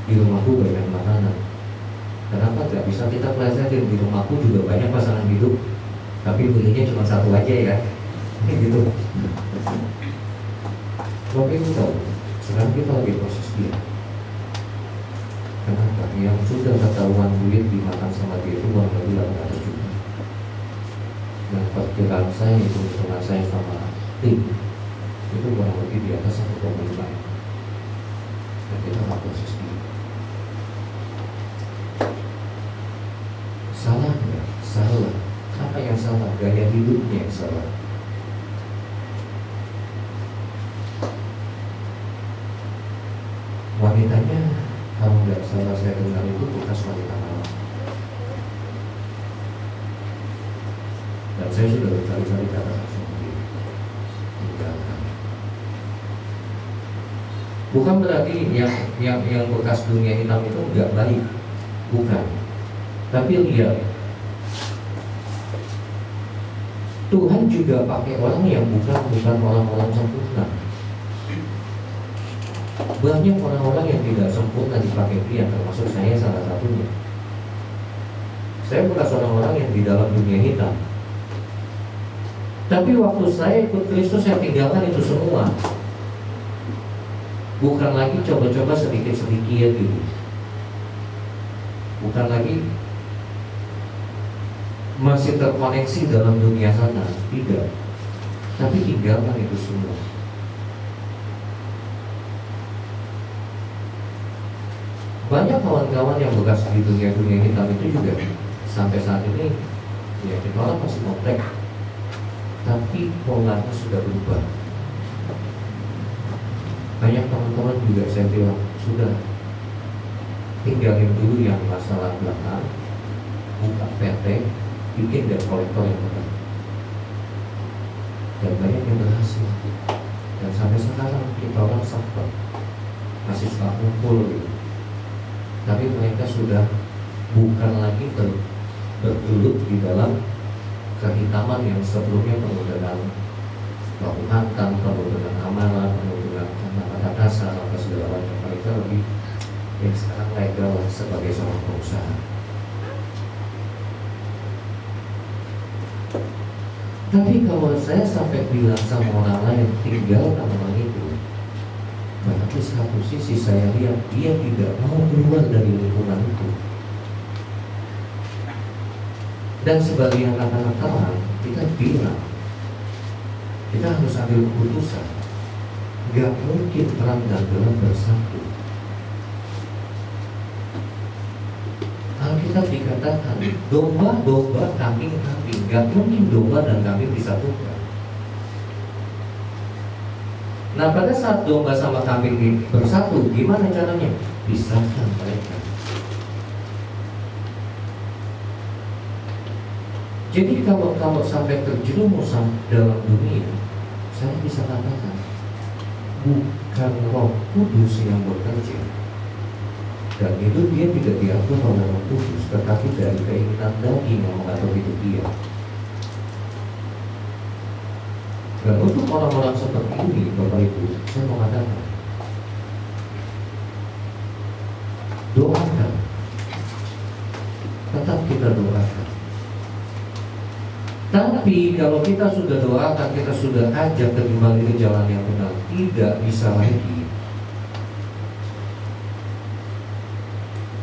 di rumahku banyak makanan. Kenapa nggak bisa kita pelajari di rumahku juga banyak pasangan hidup, tapi milihnya cuma satu aja ya, gitu. Bapak Ibu tahu, sekarang kita lagi proses dia. Kenapa? Yang sudah ketahuan duit dimakan sama dia itu kurang lebih 800 juta. Dan perkiraan saya itu dengan saya sama tim itu kurang lebih di atas 1,5 M. Dan kita nggak proses dia. Salah nggak? Salah. Apa yang salah? Gaya hidupnya yang salah. Wanitanya kalau nggak salah saya dengar itu bekas wanita malam. Dan saya sudah berkali-kali katakan sama dia, tinggalkan. Bukan berarti yang bekas dunia hitam itu nggak baik, bukan. Tapi lihat, Tuhan juga pakai orang yang bukan orang-orang sempurna. Banyak orang-orang yang tidak sempurna dipakai dia, termasuk saya salah satunya. Saya bukan orang-orang yang di dalam dunia hitam. Tapi waktu saya ikut Kristus, saya tinggalkan itu semua. Bukan lagi coba-coba sedikit-sedikit gitu. Bukan lagi masih terkoneksi dalam dunia sana, tidak. Tapi tinggalkan itu semua. Banyak kawan-kawan yang bekas di dunia hitam itu juga sampai saat ini ya kita orang masih kontak, tapi polanya sudah berubah. Banyak teman-teman juga saya bilang sudah tinggalin dulu yang masalah belakang, buka PT, bikin debt collector yang benar. Dan banyak yang berhasil. Dan sampai sekarang kita orang sempat masih suka kumpul gitu. Tapi mereka sudah bukan lagi bergelut di dalam kehitaman yang sebelumnya penuh dengan kehangatan, penuh dengan amalan, penuh dengan kata-kata kasar atau segala macam. Mereka lebih yang sekarang legal sebagai seorang pengusaha. Tapi kalau saya sampai bilang sama orang lain tinggalkan orang itu, tapi satu sisi saya lihat dia tidak mau keluar dari lingkungan itu. Dan sebagai anak-anak Tuhan, kita bilang kita harus ambil keputusan. Gak mungkin terang dan gelap bersatu. Alkitab dikatakan domba, kambing. Gak mungkin domba dan kambing disatukan. Nah pada saat domba sama kambing bersatu, gimana caranya? Pisahkan mereka. Jadi kalau sampai terjerumus dalam dunia, saya bisa katakan bukan Roh Kudus yang bekerja. Dan itu dia tidak diatur oleh Roh Kudus, tetapi dari keinginan daging yang mengatur hidup dia. Dan untuk orang-orang seperti ini, Bapak Ibu, saya mau katakan, doakan, tetap kita doakan. Tapi kalau kita sudah doakan, kita sudah ajak kembali ke jalan yang benar, tidak bisa lagi.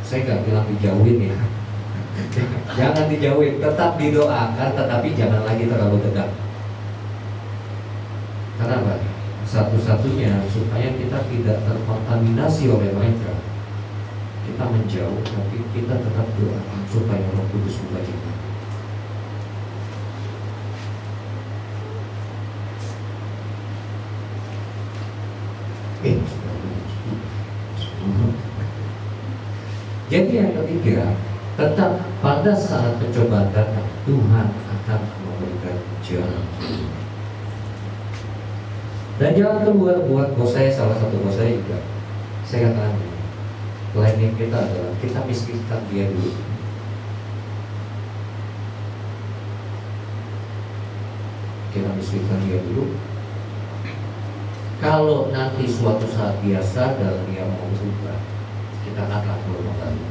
Saya nggak bilang dijauhin ya, jangan dijauhin, tetap didoakan, tetapi jangan lagi terlalu dekat. Kenapa? satu-satunya supaya kita tidak terkontaminasi oleh mereka, kita menjauh, tapi kita tetap doa supaya Roh Kudus membuka kita. Jadi yang ketiga, tetap pada saat pencobaan datang, Tuhan akan memberikan jalan. Dan jangan keluar buat bos saya, salah satu bos saya juga. Saya katakan, planning kita adalah kita miskinkan dia dulu. Kita miskinkan dia dulu. Kalau nanti suatu saat dia sadar dia mau berubah, kita akan kembali.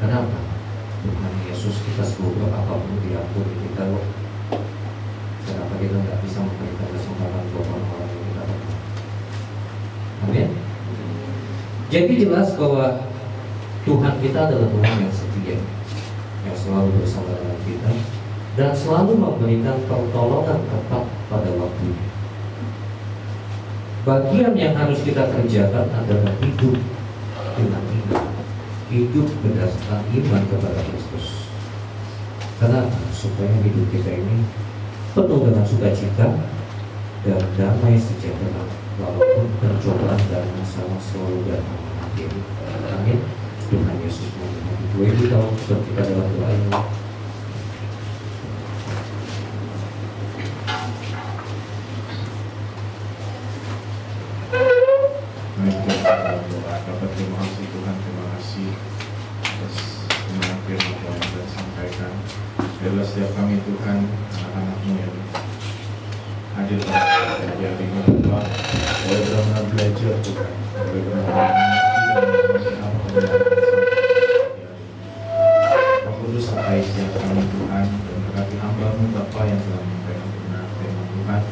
Kenapa? Tuhan Yesus kita semoga apapun diampuni kita loh. Kenapa kita nggak bisa memberikan kesempatan buat orang-orang yang kita kenal? Amin. Jadi jelas bahwa Tuhan kita adalah Tuhan yang setia, yang selalu bersama dengan kita dan selalu memberikan pertolongan tepat pada waktunya. Bagian yang harus kita kerjakan adalah hidup dengan iman, hidup berdasarkan iman kepada Kristus. Kenapa? Supaya hidup kita ini penuh dengan sukacita dan damai sejahtera, walaupun pencobaan dan masalah selalu datang menghantui. Amin. Tuhan Yesus memberkati. Gue kita untuk kita dalam doa ini. Bapak, terima kasih Tuhan, terima kasih atas kebenaran firman Tuhan yang telah disampaikan. Biarlah setiap kami Tuhan, anak-anak-Mu yang hadir pada hari ini Tuhan, boleh benar-benar belajar Tuhan, boleh benar-benar mengerti dan memahami apa yang akan disampaikan. Roh Kudus sertai setiap kami Tuhan, dan berkati hamba-Mu Bapa yang telah menyampaikan kebenaran firman Tuhan,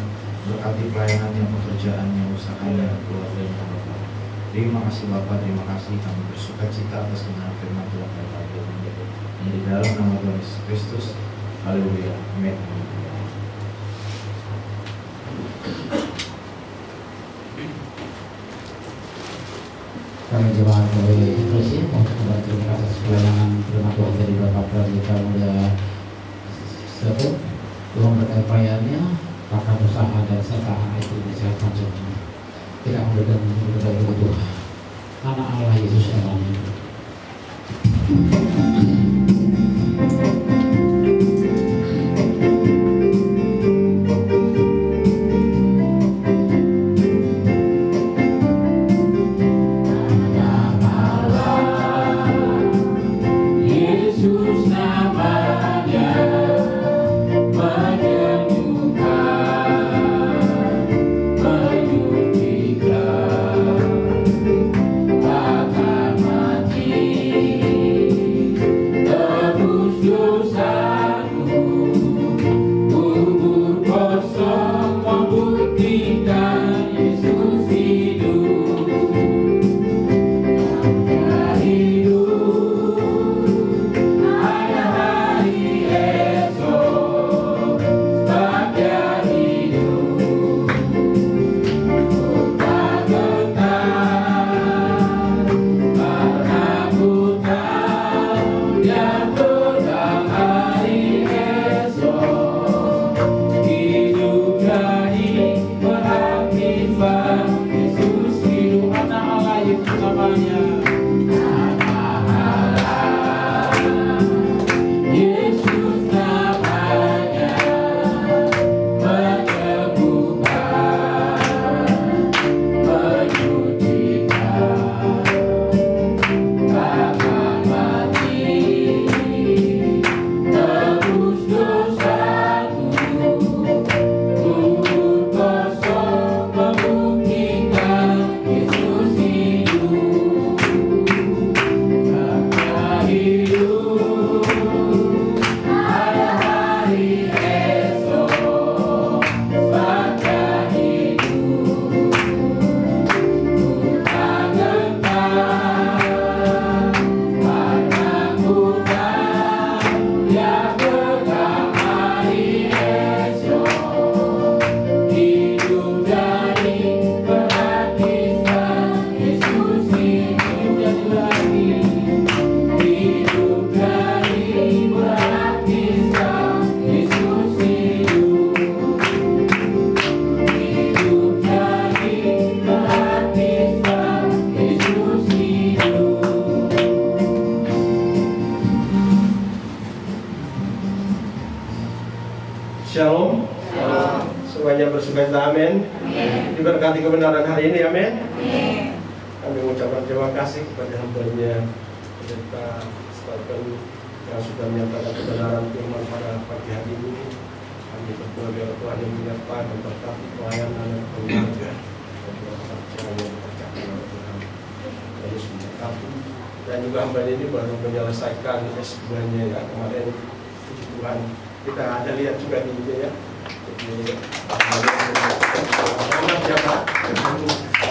berkati pelayanannya, pekerjaannya, usahanya, keluarganya Bapa. Terima kasih Bapa, terima kasih, kami bersuka cita atas kebenaran firman Tuhan dan pagi ini. Di dalam nama Tuhan Yesus Kristus. Haleluya. Amin. Kami jemaat boleh terus ya untuk membantu atas pelayanan firman Tuhan dari Bapak Pradita Muda satu, Tuhan berkati pelayanannya, bahkan usaha dan serta anak itu disehatan semua. Tidak memberikan berbagai kebutuhan. Anak Allah Yesus namanya. Semuanya bersukacita, amin. Diberkati kebenaran hari ini, amin. Kami mengucapkan terima kasih kepada hamba-Nya Pendeta Stephen yang sudah menyatakan kebenaran firman pada pagi hari ini. Kami berdoa biar Tuhan yang menyertai dan berkati pelayanan dan keluarga dan juga pekerjaan yang dikerjakan oleh Tuhan. Yesus memberkati. Dan juga hamba ini baru menyelesaikan S2-nya ya kemarin. Puji Tuhan. Kita ada lihat juga di video ya. Jadi selamat ya Pak.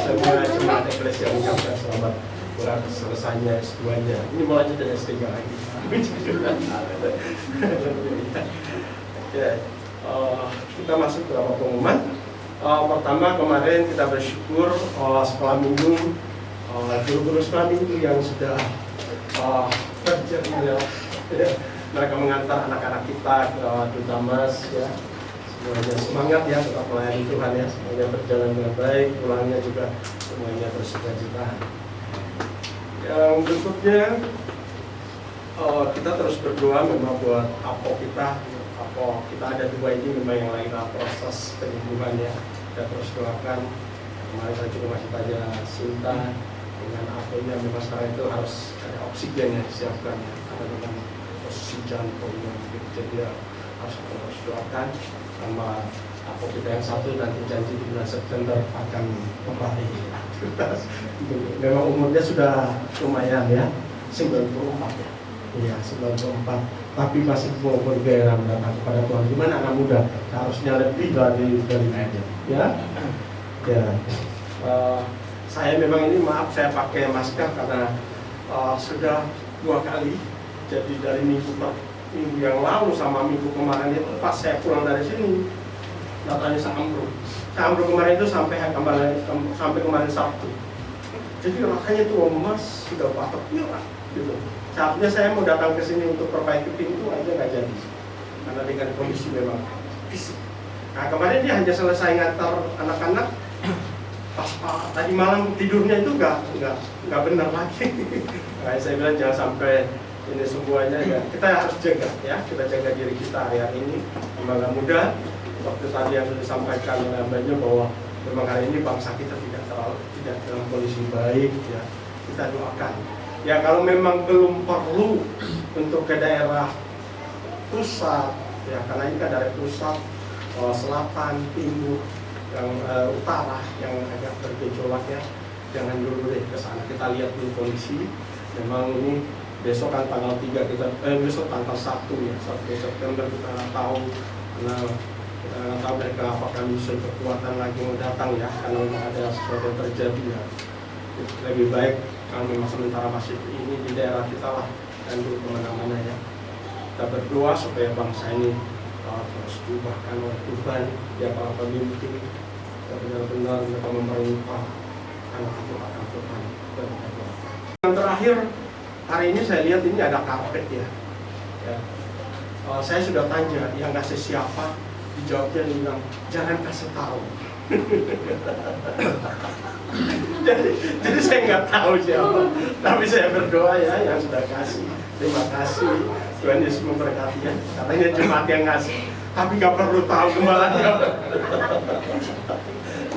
Semua jemaat eklesia mengucapkan selamat buat selesainya S2-nya. Ini mau lanjut dari S3 lagi. Ya, kita masuk ke beberapa pengumuman. Pertama kemarin kita bersyukur sekolah minggu, guru-guru sekolah minggu yang sudah kerja ya, mereka mengantar anak-anak kita ke Dutamas ya. Semuanya semangat ya, tetap melayani Tuhan ya, semuanya berjalan dengan baik, pulangnya juga semuanya bersukacita. Yang berikutnya kita terus berdoa memang buat Apo kita ada dua ini memang yang lagi dalam proses penyembuhan ya. Kita terus doakan. Kemarin saya juga masih tanya Sinta dengan Aponya memang sekarang itu harus ada oksigen yang disiapkan ya, karena dengan posisi jantung yang begitu, jadi ya, harus doakan. Sama Apo kita yang satu nanti janji di bulan September akan kembali aktivitas. Memang umurnya sudah lumayan ya, 94 ya. Iya 94, tapi masih mau bergairah datang kepada Tuhan. Gimana anak muda? Harusnya lebih dari aja, ya. Ya. Saya memang ini maaf saya pakai masker karena sudah 2 kali. Jadi dari minggu yang lalu sama minggu kemarin itu pas saya pulang dari sini datanya Sambruk kemarin itu sampai kemarin Sabtu. Jadi rasanya tuh Mas sudah batuk pilek gitu. Saatnya saya mau datang ke sini untuk perbaiki pintu aja nggak jadi karena dengan kondisi memang fisik. Nah kemarin dia hanya selesai ngantar anak-anak pas tadi malam tidurnya itu nggak benar lagi. Nah, saya bilang jangan sampai ini semuanya ya, kita harus jaga ya, kita jaga diri kita hari ini. Memang nggak mudah. Waktu tadi yang sudah disampaikan oleh hambanya bahwa memang hari ini bangsa kita tidak dalam kondisi baik ya, kita doakan. Ya kalau memang belum perlu untuk ke daerah pusat ya, karena ini kan dari pusat, selatan, timur, yang utara yang agak bergejolak ya, jangan dulu deh ke sana. Kita lihat dulu kondisi. Memang ini besok kan tanggal 3 kita besok tanggal 1 ya, 1 September kita nggak tahu karena kita nggak tahu mereka apakah bisa kekuatan lagi mau datang ya, karena memang ada sesuatu yang terjadi ya. Lebih baik kalau memang sementara masih ini di daerah kita lah, dan dulu kemana-mana ya. Kita berdoa supaya bangsa ini terus diubahkan oleh Tuhan ya, para pemimpin benar-benar mereka memerintah anak itu akan Tuhan. Yang terakhir hari ini saya lihat ini ada karpet ya. Saya sudah tanya yang kasih siapa, dijawabnya dia bilang jangan kasih tahu. jadi saya nggak tahu siapa, tapi saya berdoa ya yang sudah kasih. Terima kasih, Tuhan Yesus memberkati ya. Katanya jemaat yang ngasih, tapi nggak perlu tahu gembalanya.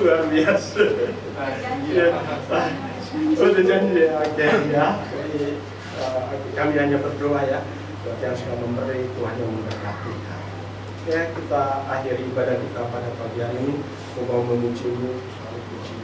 Luar biasa. Udah janji ya, oke ya. Kami hanya berdoa ya, buat yang sudah memberi, Tuhan yang memberkati. Ya, kita akhiri ibadah kita pada pagi hari ini. Mau memuji-Mu, selalu puji.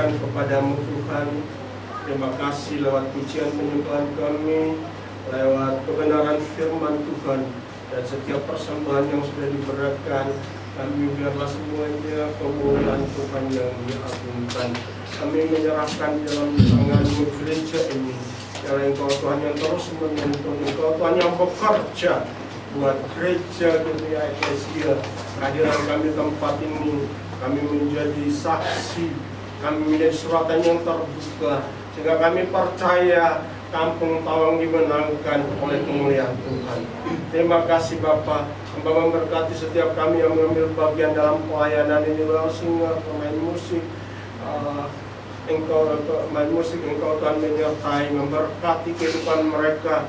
Tuhan kepadamu Tuhan. Terima kasih lewat pujian penyembahan kami, lewat kebenaran firman Tuhan, dan setiap persembahan yang sudah diberatkan, kami biarlah semuanya kemuliaan Tuhan yang diagungkan. Kami menyerahkan dalam tangan-Mu gereja ini. Biarlah Engkau Tuhan yang terus menuntun, Engkau Tuhan yang bekerja buat gereja dunia eklesia. Kehadiran kami tempat ini, kami menjadi saksi, kami menjadi suratan yang terbuka, sehingga kami percaya Kampung Tawang dimenangkan oleh kemuliaan Tuhan. Terima kasih Bapa. Hamba memberkati setiap kami yang mengambil bagian dalam pelayanan ini, lewat singer, pemain musik, Engkau Tuhan menyertai, memberkati kehidupan mereka.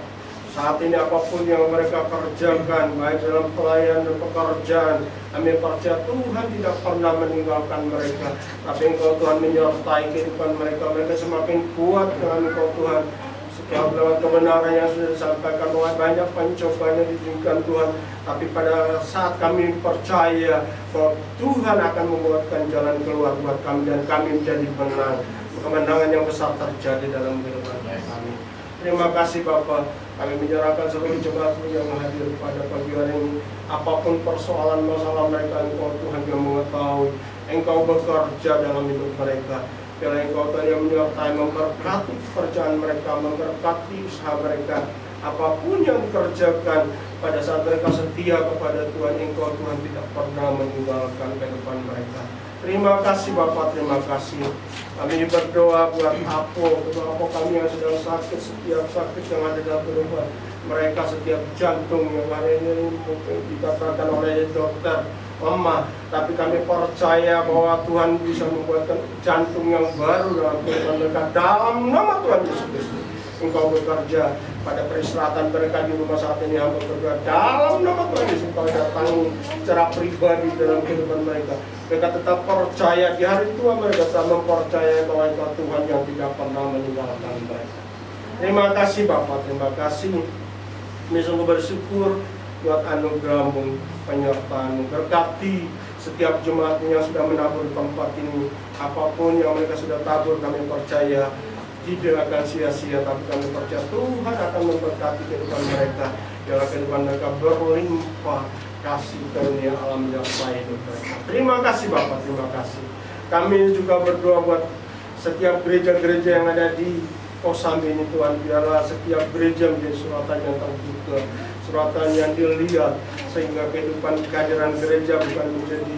Saat ini apapun yang mereka kerjakan, baik dalam pelayanan dan pekerjaan, kami percaya Tuhan tidak pernah meninggalkan mereka. Tapi Engkau Tuhan menyertai kehidupan mereka. Mereka semakin kuat dengan Engkau Tuhan. Setiap lewat kebenaran yang sudah disampaikan, banyak pencobaan yang diizinkan Tuhan. Tapi pada saat kami percaya bahwa Tuhan akan membuatkan jalan keluar buat kami, dan kami menjadi menang. Kemenangan yang besar terjadi dalam kehidupan kami. Terima kasih Bapak. Kami menyerahkan seluruh jemaat yang hadir pada pagi hari ini. Apapun persoalan masalah mereka, Engkau Tuhan yang mengetahui. Engkau bekerja dalam hidup mereka. Biarlah Engkau Tuhan yang menyertai, memberkati pekerjaan mereka, memberkati usaha mereka. Apapun yang dikerjakan, pada saat mereka setia kepada Tuhan, Engkau Tuhan tidak pernah meninggalkan kehidupan mereka. Terima kasih Bapak, terima kasih. Kami berdoa buat Apo kami yang sedang sakit, setiap sakit yang ada dalam kehidupan mereka, setiap jantung yang hari ini dikatakan oleh dokter lemah, tapi kami percaya bahwa Tuhan bisa membuatkan jantung yang baru dalam kehidupan mereka, dalam nama Tuhan Yesus Kristus. Engkau bekerja pada peristirahatan mereka di rumah saat ini, hamba berdoa dalam nama Tuhan Yesus, Engkau datangi secara pribadi dalam kehidupan mereka. Mereka tetap percaya di hari tua, mereka tetap mempercayai bahwa Engkau Tuhan yang tidak pernah meninggalkan mereka. Terima kasih Bapak, terima kasih. Kami sungguh bersyukur buat anugerah-Mu, penyertaan-Mu. Berkati setiap jemaat yang sudah menabur di tempat ini. Apapun yang mereka sudah tabur, kami percaya tidak akan sia-sia, tapi kami percaya Tuhan akan memberkati kehidupan mereka. Biarlah kehidupan mereka berlimpah kasih karunia alam menyertai hidup mereka. Terima kasih Bapak, terima kasih. Kami juga berdoa buat setiap gereja-gereja yang ada di Kosambi ini Tuhan. Biarlah setiap gereja menjadi suratan yang terbuka, suratan yang dilihat, sehingga kehidupan kehadiran gereja bukan menjadi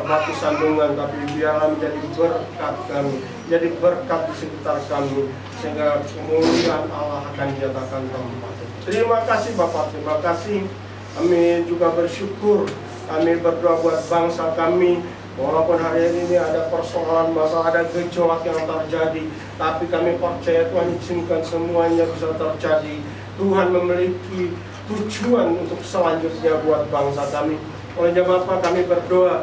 batu sandungan, tapi biarlah menjadi berkat kami, jadi berkat di sekitar kami, sehingga kemuliaan Allah akan dinyatakan tempat. Terima kasih Bapak, terima kasih. Kami juga bersyukur, kami berdoa buat bangsa kami. Walaupun hari ini ada persoalan, masalah, ada gejolak yang terjadi, tapi kami percaya Tuhan izinkan semuanya bisa terjadi. Tuhan memiliki tujuan untuk selanjutnya buat bangsa kami. Oleh sebab itu kami berdoa,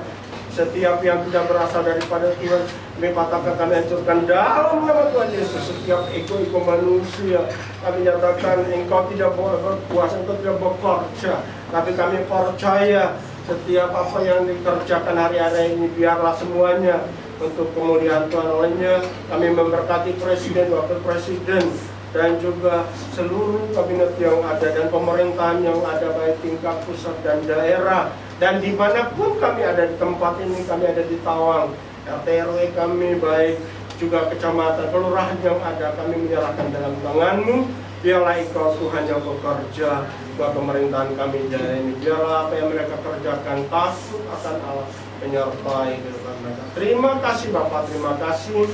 setiap yang tidak berasal daripada Tuhan, kami patahkan, kami hancurkan dalam nama Tuhan Yesus. Setiap ego-ego manusia, kami nyatakan Engkau tidak berkuasa, Engkau tidak bekerja. Tapi kami percaya setiap apa yang dikerjakan hari-hari ini, biarlah semuanya untuk kemuliaan Tuhan. Olehnya kami memberkati Presiden, Wakil Presiden, dan juga seluruh kabinet yang ada, dan pemerintahan yang ada, baik tingkat pusat dan daerah. Dan dimanapun kami ada di tempat ini, kami ada di Tawang, RT RW kami, baik juga kecamatan, kelurahan yang ada, kami menyerahkan dalam tangan-Mu. Biarlah Engkau Tuhan yang bekerja buat pemerintahan kami dari ini. Biarlah apa yang mereka kerjakan takut akan Allah, menyertai kehidupan mereka. Terima kasih Bapak, terima kasih.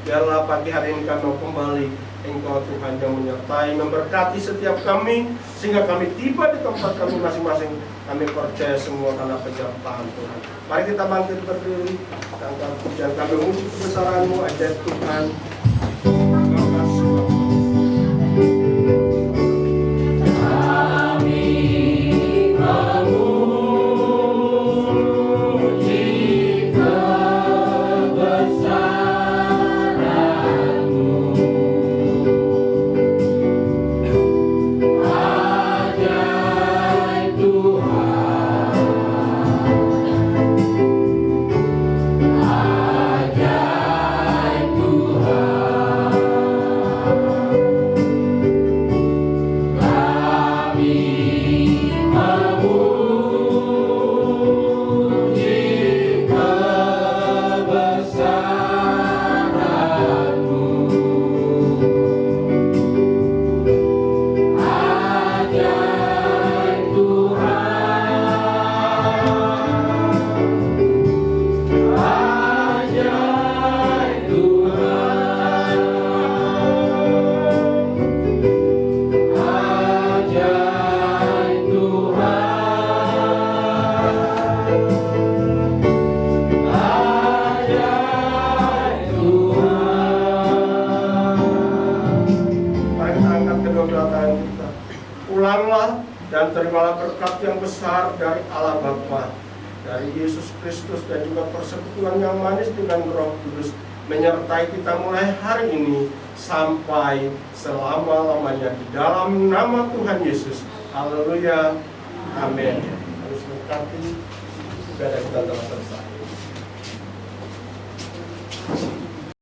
Biarlah pagi hari ini kami kembali, Engkau Tuhan yang menyertai, memberkati setiap kami, sehingga kami tiba di tempat kami masing-masing. Kami percaya semua karena penyertaan Tuhan. Mari kita bangkit berdiri, angkat pujian kami, memuji kebesaran-Mu, ajaib Tuhan. Terima kasih Bapak. Ajaib Pulanglah dan terimalah berkat yang besar dari Allah Bapa, dari Yesus Kristus, dan juga persekutuan yang manis dengan Roh Kudus menyertai kita mulai hari ini sampai selama-lamanya, di dalam nama Tuhan Yesus. Haleluya. Amin. Harus berkati. Ibadah kita telah selesai.